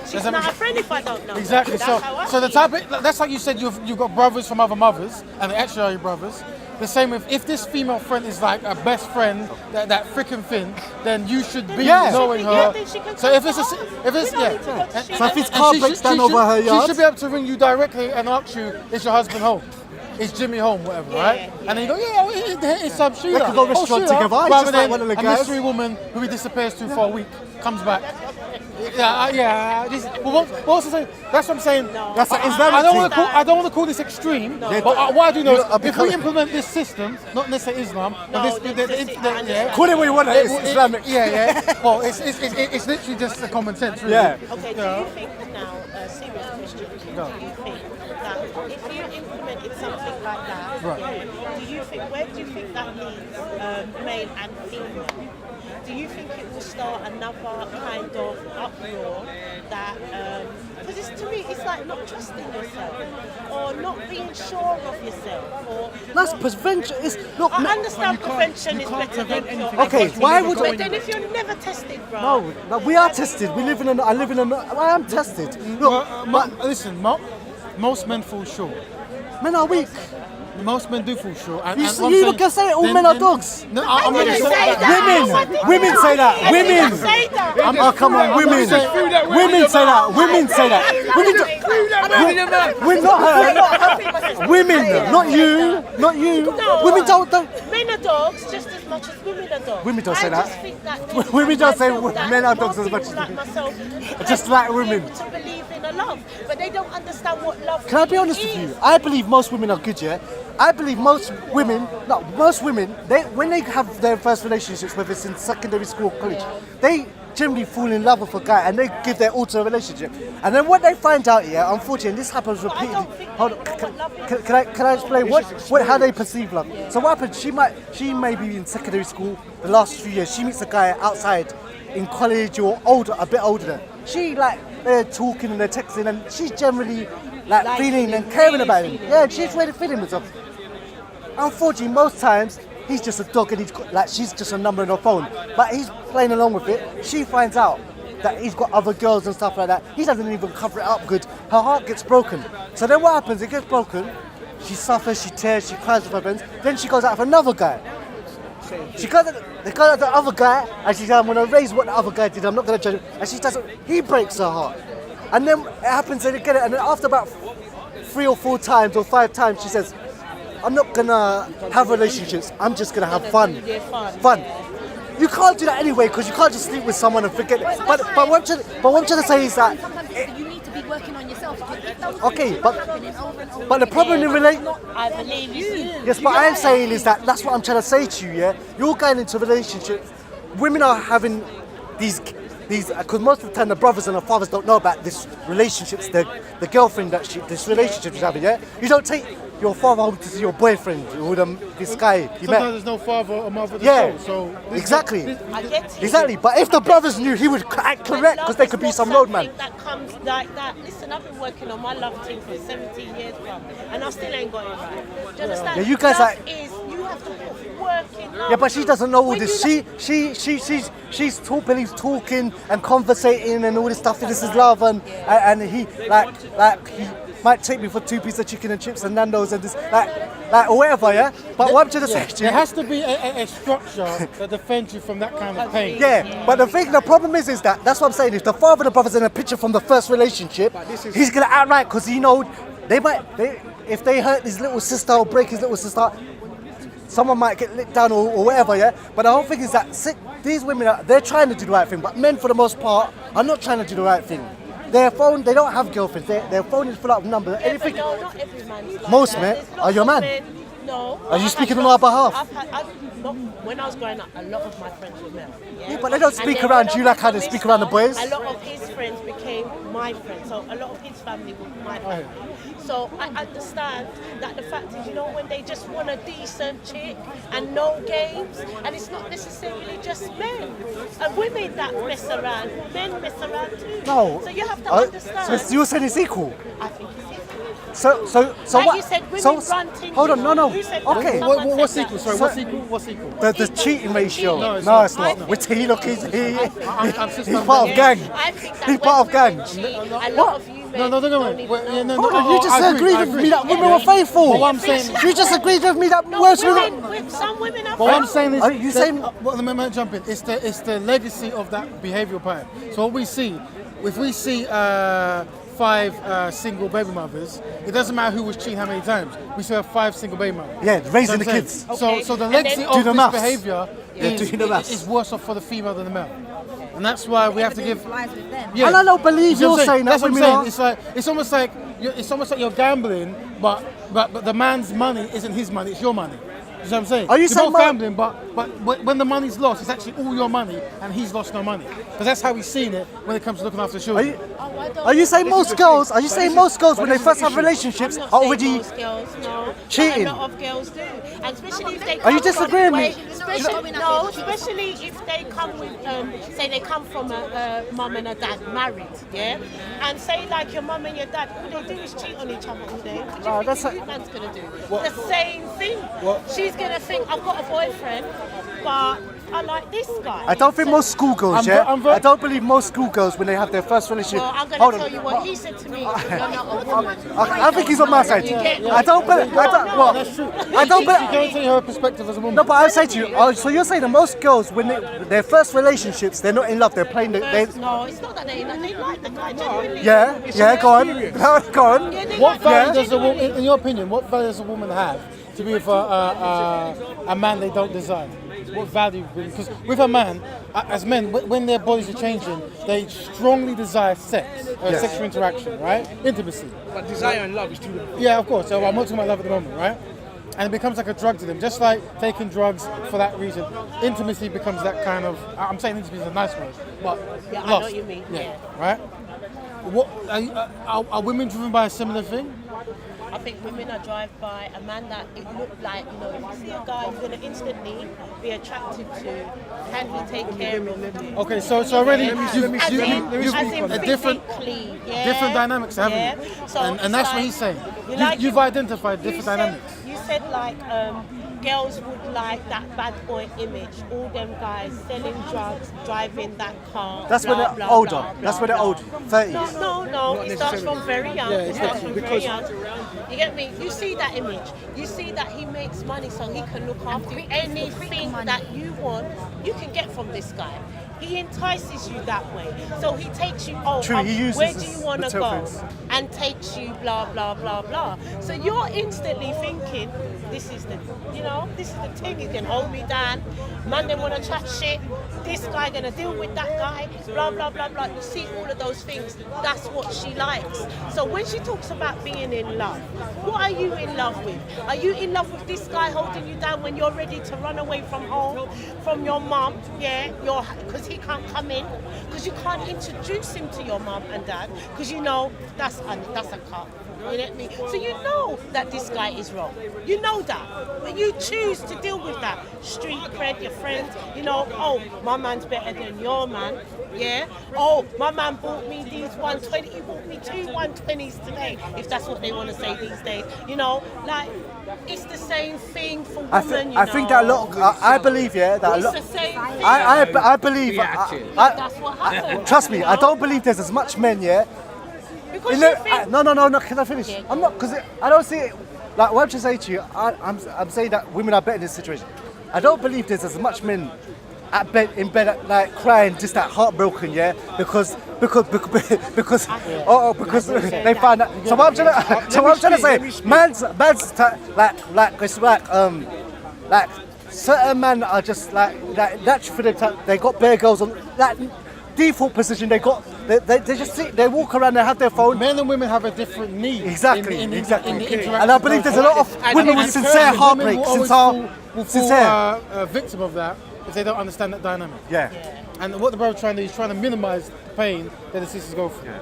She's not a friend if I don't know. Exactly. That's how I So the feel. type of, that's like you said you've got brothers from other mothers and they actually are your brothers. The same if this female friend is like a best friend, that freaking thing, then you should be knowing her. So if it's So if his and car she breaks should- down she over should- her she yard, should be able to ring you directly and ask you, is your husband home? Is Jimmy home, whatever, right? And then you go, it's Sheila. They could go restaurant Sheila, together, rather just like than one of the a guys. mystery woman who he disappears to for a week. comes back. Yeah. What else is saying? That's what I'm saying. That's an Islamic I don't want to call this extreme, but what I do know is if we implement this system, not necessarily Islam, but Call it what you want. It's Islamic. Yeah. Well, it's literally just a common sense. Really. Yeah. Okay, do you think now, serious question, do you think that if you implemented something like that, where do you think that leaves male and female? Do you think it will start another kind of uproar that, because to me it's like not trusting yourself or not being sure of yourself or... That's prevention. I understand prevention is better than cure. Okay, why would But then if you're never tested, bro... No, we are tested. I am tested. Look, Listen, most men fall short. men are weak. Most men do fall short. And, You can say all men are dogs. No, I'm not didn't saying say that. that. Women say that. I Women. didn't say that. Oh, come on, women. Women say that. Women say that. We're not her. Women, not you. Not you. No. Women don't. Men are dogs just as much as women are dogs. Women don't say I that. just think that Women don't say I feel that men are dogs more as much as people like women. myself Just like women. able to believe in a love, but they don't understand what love Can I be honest with you? I believe most women are good, yeah? I believe most women, when they have their first relationships, whether it's in secondary school or college, they generally fall in love with a guy and they give their all to a relationship. And then what they find out, yeah, unfortunately, and this happens repeatedly. Hold on, can I explain how they perceive love? So what happens, she may be in secondary school the last few years, she meets a guy outside in college or a bit older than her. She they're talking and they're texting and she's generally feeling and caring about him. Yeah, she's really feeling herself. Unfortunately, most times he's just a dog and she's just a number on her phone. But he's playing along with it. She finds out that he's got other girls and stuff like that. He doesn't even cover it up good. Her heart gets broken. So then what happens? It gets broken. She suffers, she tears, she cries with her friends. Then she goes out with another guy. They go to the other guy and she says, I'm going to raise what the other guy did. I'm not going to judge him. And she doesn't. He breaks her heart. And then it happens and they get it. And then after about 3 or 4 times or 5 times, she says, I'm not gonna have relationships. I'm just gonna have fun. Fun. You can't do that anyway because you can't just sleep with someone and forget it. But what I'm trying to say is that you need to be working on yourself. okay, but the problem in I believe you. yes, but I'm saying is that's what I'm trying to say to you. Yeah, you're going into a relationship. Women are having these because most of the time the brothers and the fathers don't know about this relationships. The girlfriend this relationship is having. Yeah, you don't take your father home to see your boyfriend or this guy you Sometimes met. there's no father or mother to Yeah, show, so exactly. I get it. Exactly, but if the brothers knew, he would act correct because there could be some roadman. That comes like that. Listen, I've been working on my love team for 17 years, bro, and I still ain't got it right. Do you understand? Yeah, you guys love you have to put work in love. Yeah, but she doesn't know all When this. you She's talking and conversating and all this stuff. This is love, and he he might take me for 2 pieces of chicken and chips and Nando's and this or whatever. Yeah, but what I'm trying to say to you, there has to be a structure that defends you from that kind of pain. yeah, but the problem is that's what I'm saying. If the father and the brother's in a picture from the first relationship, he's gonna act right because if they hurt his little sister or break his little sister, someone might get licked down or whatever, yeah? But the whole thing is that these women, they're trying to do the right thing, but men for the most part are not trying to do the right thing. Their phone, they don't have girlfriends, their phone is full of numbers. Yeah, but no, not every man's like Most that. men, There's are you a lots of man? men- No. Are you I've speaking had on our behalf? When I was growing up, a lot of my friends were men. Yeah, but they don't And speak then around when you I like how was they on speak this around the side, boys. A lot of his friends became my friends, so a lot of his family were my family. So I understand that the fact is, when they just want a decent chick and no games, and it's not necessarily just men. And women that mess around, men mess around too. No. So you have to understand. So you're saying it's equal? I think it's equal. So Like what? you said, women run things, hold on, no. Who said Okay. that? Someone What's said equal? that. Sorry, So- what's equal? The cheating ratio. No, No, it's it's not. not. Wait till he look, he's I'm part of gang. I think that He's part of gang. A lot of you men No. don't even know. Hold on, you just agreed with me that women were faithful. But what I'm saying, You just agreed with me that No, words were not. some women are what I'm saying is, Are you saying- Let me jump in. It's the legacy of that behavioural pattern. So what we see, if we see 5 single baby mothers, it doesn't matter who was cheating how many times. We still have 5 single baby mothers. Yeah, raising the You know what I'm kids. saying? Okay. So the And legacy then- Do of the this maths. behaviour Yeah, do the maths. is worse off for the female than the male. And that's why we have to give. Lies with them. Yeah. And I don't believe You know what you're I'm saying that That's what I'm women saying. are. It's almost like you're gambling, but the man's money isn't his money; it's your money. You know what I'm saying? Are you You're saying both gambling, but when the money's lost, it's actually all your money, and he's lost no money. Because that's how he's seen it when it comes to looking after children. Are you saying most girls? Are you saying most girls when they first have relationships I'm not are saying already most girls, no. cheating? But a lot of girls do, and especially if they. Are you come disagreeing from, with me? especially if they come with, say they come from a mum and a dad married, yeah, and say like your mum and your dad, all they do is cheat on each other all day. What do you think your man's gonna do? The same thing. She's gonna think I've got a boyfriend, but I like this guy. I don't think most schoolgirls, I don't believe most schoolgirls when they have their first relationship. Well, I'm going to tell you what he said to me. You're not a woman. I think he's on my side. I don't believe. That's true. I don't She believe. can't see her perspective as a woman. No, but I'll say to you. So you're saying that most girls, when their first relationships, they're not in love. They're playing. No, it's not that they like the guy genuinely. Go on. Go on. What value does a woman, in your opinion, what value does a woman have to be with a man they don't desire? What value? Because with a man, as men, when their bodies are changing, they strongly desire sex, sexual interaction, right? Intimacy. But desire and love is two different. Yeah, of course. So I'm not talking about love at the moment, right? And it becomes like a drug to them, just like taking drugs for that reason. Intimacy becomes that kind of. I'm saying intimacy is a nice word, but Yeah, I know what you mean. Yeah. Right. What are women driven by a similar thing? I think women are driven by a man that it looked like, if you see a guy, you're going to instantly be attracted to. Can he take care of you? Okay, so already you've a different dynamics, haven't you? So and that's what he's saying. You've identified different dynamics. You said like girls would like that bad boy image. All them guys selling drugs, driving that car. That's when they're older. That's when they're old. 30s. No. It starts from very young. It starts from very young. You get me? You see that image. You see that he makes money so he can look after you. Anything that you want, you can get from this guy. He entices you that way. So he takes you, where do you want to go? And takes you blah, blah, blah, blah. So you're instantly thinking, this is the thing. He can hold me down. Man, they want to chat shit. This guy going to deal with that guy. Blah, blah, blah, blah. You see all of those things. That's what she likes. So when she talks about being in love, what are you in love with? Are you in love with this guy holding you down when you're ready to run away from home, from your mum? Yeah, because he can't come in, because you can't introduce him to your mum and dad, because that's a cut. You get me? So you know that this guy is wrong. You know that. But you choose to deal with that. Street cred, your friends, my man's better than your man. Yeah? Oh, my man bought me these 120. He bought me 2 120s today, if that's what they want to say these days. It's the same thing for women, I think that a lot. I believe, that a lot. It's the same thing. I believe. That's what happens. Trust me, I don't believe there's as much men, Because you think... No, can I finish? Yeah, I'm not, because I don't see it, like what I'm trying to say to you, I'm saying that women are better in this situation. I don't believe there's as much men in bed like crying, just that heartbroken, because they find that. So what I'm trying to say, man's like certain men are just like naturally for the time, they got bare girls on that default position. They just sit, they walk around, they have their phone. Men and women have a different need. Exactly. In the interaction. And I believe there's a lot of women with sincere heartbreak, sincere. Victim of that if they don't understand that dynamic. Yeah. And what the brother's trying to do is trying to minimize the pain that the sisters go through.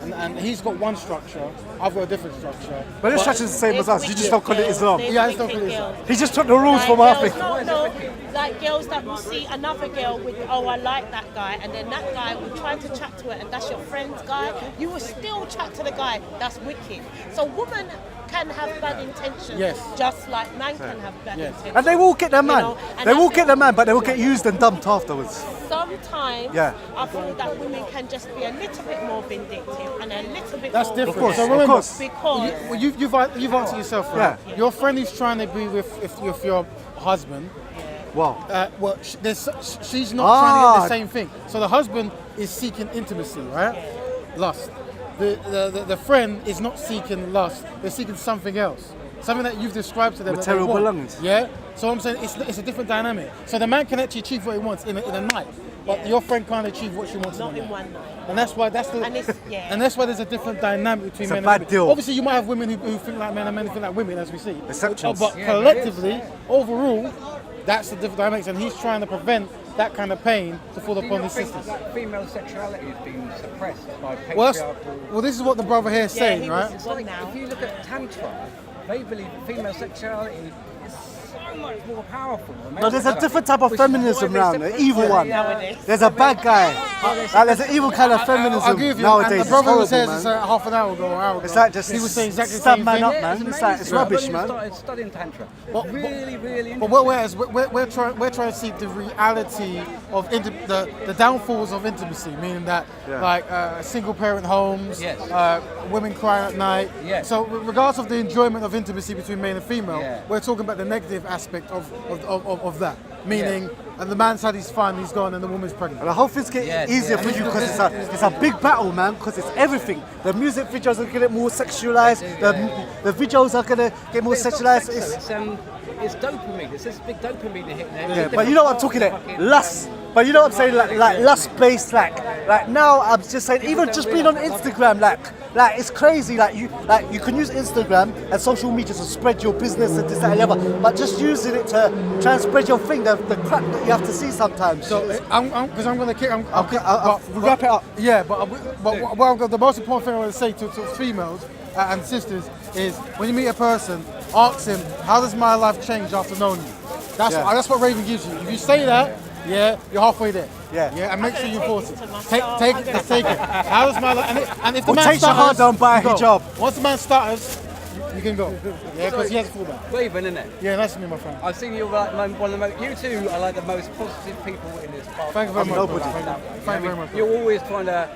And he's got one structure, I've got a different structure. But this structure is the same as us, you just don't call it Islam. Yeah, I just don't call it Islam. He just took the rules from our thing. No, like girls that will see another girl with, I like that guy, and then that guy will try to chat to her, and that's your friend's guy, you will still chat to the guy. That's wicked. So women can have bad intentions, just like man can have bad intentions. And they will get their man. They will get their man, but they will get used and dumped afterwards. Sometimes I feel that women can just be a little bit more vindictive and a little bit That's more... different. Of course, so remember, of course. Because... You've answered yourself, right? Yeah. Your friend is trying to be with your husband. Wow. She's not trying to get the same thing. So the husband is seeking intimacy, right? Lust. The friend is not seeking lust. They're seeking something else. Something that you've described to them. Material belongings. Yeah? So I'm saying it's a different dynamic. So the man can actually achieve what he wants in a night. but your friend can't achieve what she wants. Not in one night. And that's why and that's why there's a different dynamic between men and women. deal. Obviously, you might have women who think like men and men who think like women, as we see. Exceptions. But collectively, overall, that's the different dynamics, and he's trying to prevent that kind of pain to fall upon his sisters. Female sexuality is being suppressed by patriarchal... Well, this is what the brother here is saying, he right? was one now. If you look at Tantra, they believe that female sexuality is so much more powerful than male No, there's a different type of which is why feminism they around, the separate evil one. Nowadays. There's a bad guy. Like, there's an evil kind of feminism I agree with you. nowadays. And the It's brother who horrible, says man. it's half an hour ago, or an hour ago. It's like just he was saying exactly the stab same man thing. up, man. It's like, it's rubbish, man. started studying Tantra. But- Really, really But whereas we're trying to see the reality of the downfalls of intimacy, meaning that like single parent homes, Yes. women crying at night. Yes. So regardless of the enjoyment of intimacy between male and female, we're talking about the negative aspect of that. Meaning, and the man's had his fun, he's gone, and the woman's pregnant. And the whole thing's getting easier for you because it's a big battle, man, because it's everything. The music videos are getting more sexualized, the videos are going to get more sexualized. It's dopamine. It's this big dopamine hit there. Yeah, but you know what I'm talking about? Lust. But you know what I'm saying? Like lust-based, like now I'm just saying, even just being on Instagram, like it's crazy. Like you can use Instagram and social media to spread your business and this, that, and the other. But just using it to try and spread your thing, the crap that you have to see sometimes. So because I'm going to kick. I'll wrap it up. Yeah, but the most important thing I want to say to females and sisters is when you meet a person, ask him, how does my life change after knowing you? That's what Raven gives you. If you say that, you're halfway there. Yeah, and make sure you enforce it. Take it. How does my life? And if the man takes your heart down by a you go. hijab. Once the man starts, you can go. Yeah, because he has a fallback. Raven, isn't it? Yeah, nice to meet my friend. I've seen you like one of the you two are like the most positive people in this part. Thank you very much. nobody. Thank you very much. You're always trying to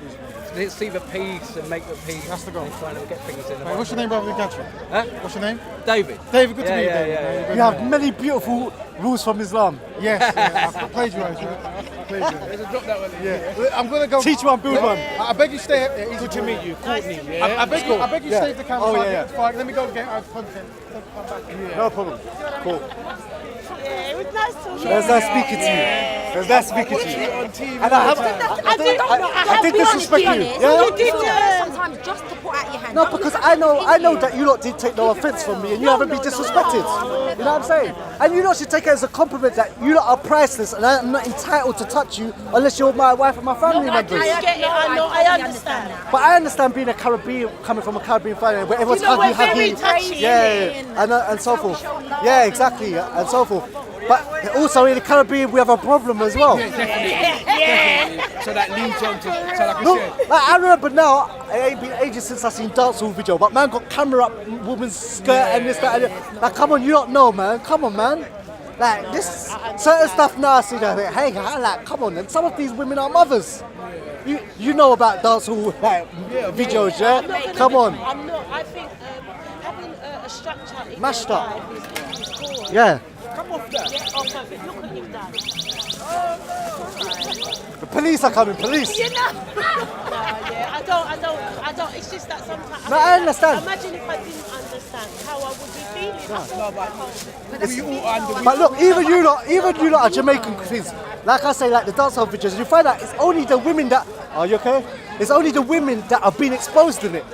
see the peace and make the peace. That's the goal. And trying to get things in the Hey, what's your name, brother? In country? Huh? What's your name? David. David, good to meet you, David. Yeah. You have many beautiful rules from Islam. Yes, I plagiarised you. Yeah, I'm gonna go. Teach one, build one. I beg you stay. Good to meet you, Courtney. I beg you save the camera. Oh, yeah. It's fine. Let me go get our content. Come back. No problem. Cool. Yeah, it was nice talking. There's that speaking to you. There's that speaking to you. And I did disrespect you. Yeah? Sometimes just to put out your hand. No, because I know that you lot did take no offence from me and you haven't been disrespected. You know what I'm saying? And you lot should take it as a compliment that you lot are priceless and I'm not entitled to touch you unless you're my wife and my family members. I get it. I understand. But I understand being a Caribbean, coming from a Caribbean family where everyone's You know, we're huggy, very touchy, and so forth. Yeah, exactly, and so forth. But also in the Caribbean we have a problem as well. Definitely. So that leads on to, like I said. Like I remember now, it ain't been ages since I seen dancehall video, but man got camera up, woman's skirt and this, that, and that. Like, come on, you don't know, man. Come on, man. Like, this certain stuff now I see that I think, hey, like, come on, and some of these women are mothers. You know about dancehall like, videos, yeah? Come on. I'm not. I think having a structure in Mashed your up. life is core. Yeah. Come off that. Yeah, oh, perfect. Look what you've done. The police are coming, police. You know? Yeah, I don't. It's just that sometimes. No, I understand. Imagine if I didn't understand how I would be feeling. But look, even you lot are Jamaican queens. Like I say, like the dancehall videos, you find out it's only the women that. Are you okay? It's only the women that are being exposed in it.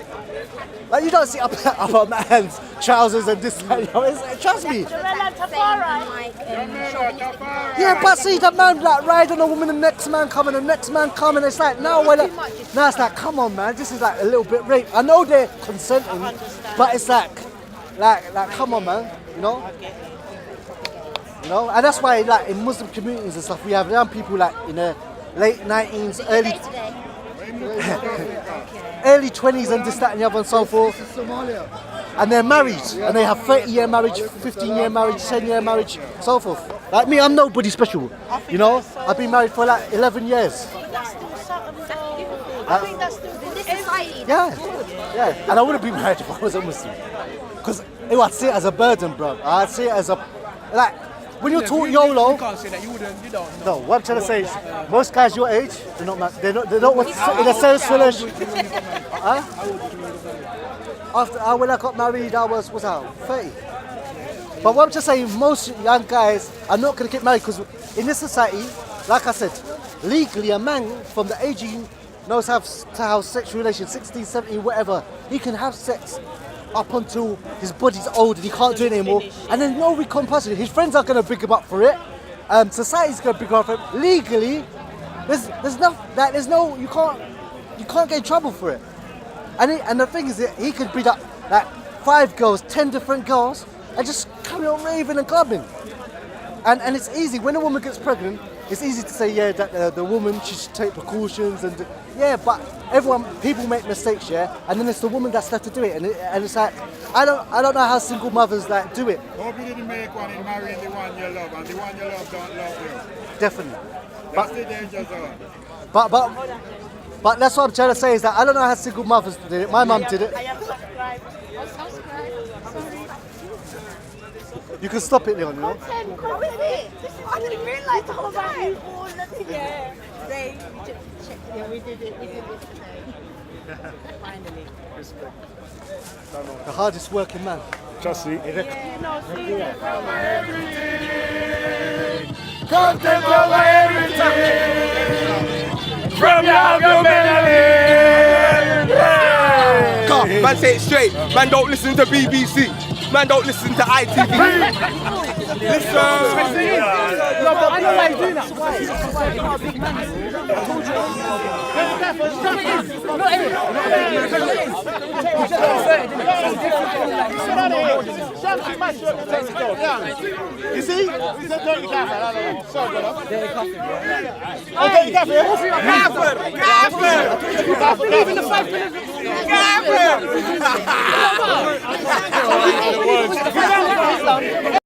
Like you don't see up on man's trousers and this. Trust me. Yeah, but see the man like ride on a woman, the next man coming, the next man coming. It's like now it's like, come on, man, this is like a little bit rape. I know they're consenting, but it's like, come on, man, you know. You know, and that's why like in Muslim communities and stuff, we have young people like in the late 19s, early 20s and this, that and the other and so forth. And they're married, and they have 30-year marriage, 15-year marriage, 10-year marriage, so forth. Like me, I'm nobody special, you know? I've been married for like 11 years. That's still something though. I think that's still in this society. Yeah. And I wouldn't be married if I was a Muslim. Because I'd see it as a burden, bro. I'd see it as a, like, when you're taught YOLO. You can't say that. You don't know. No, what I'm trying to say is, most guys your age, they're not in a serious relationship. After when I got married, I was 30. But what I'm just saying, most young guys are not going to get married because in this society, like I said, legally a man from the age he knows how to have sexual relations, 16, 17, whatever, he can have sex up until his body's old and he can't do it anymore. And then no repercussions. His friends are going to big him up for it. Society's going to big him up for it. Legally, you can't get in trouble for it. And the thing is that he could beat up like 5 girls, 10 different girls, and just carry on raving and clubbing. And it's easy when a woman gets pregnant. It's easy to say, yeah, that the woman should take precautions and but people make mistakes, yeah, and then it's the woman that's left to do it, and it's like I don't know how single mothers like do it. Hope you didn't make one in marrying the one you love, and the one you love don't love you. Definitely. That's the danger zone. But that's what I'm trying to say is that I don't know how single mothers did it. My mum did it. I am subscribed. You can stop it, Leon, you know? I didn't realise the whole time. Yeah. Yeah, we did it today. Finally. The hardest working man. Trust me. Yeah, no, serious. Come take over everything from your humanity. Come, man, say it straight. Man, don't listen to BBC. Man, don't listen to ITV. Listen. I know why he's doing that. Why? He's not a big man. I told you. You see? He's a dirty gaffer. Sorry, brother. Dirty gaffer. Gaffer. Even the 5 minutes. Gaffer.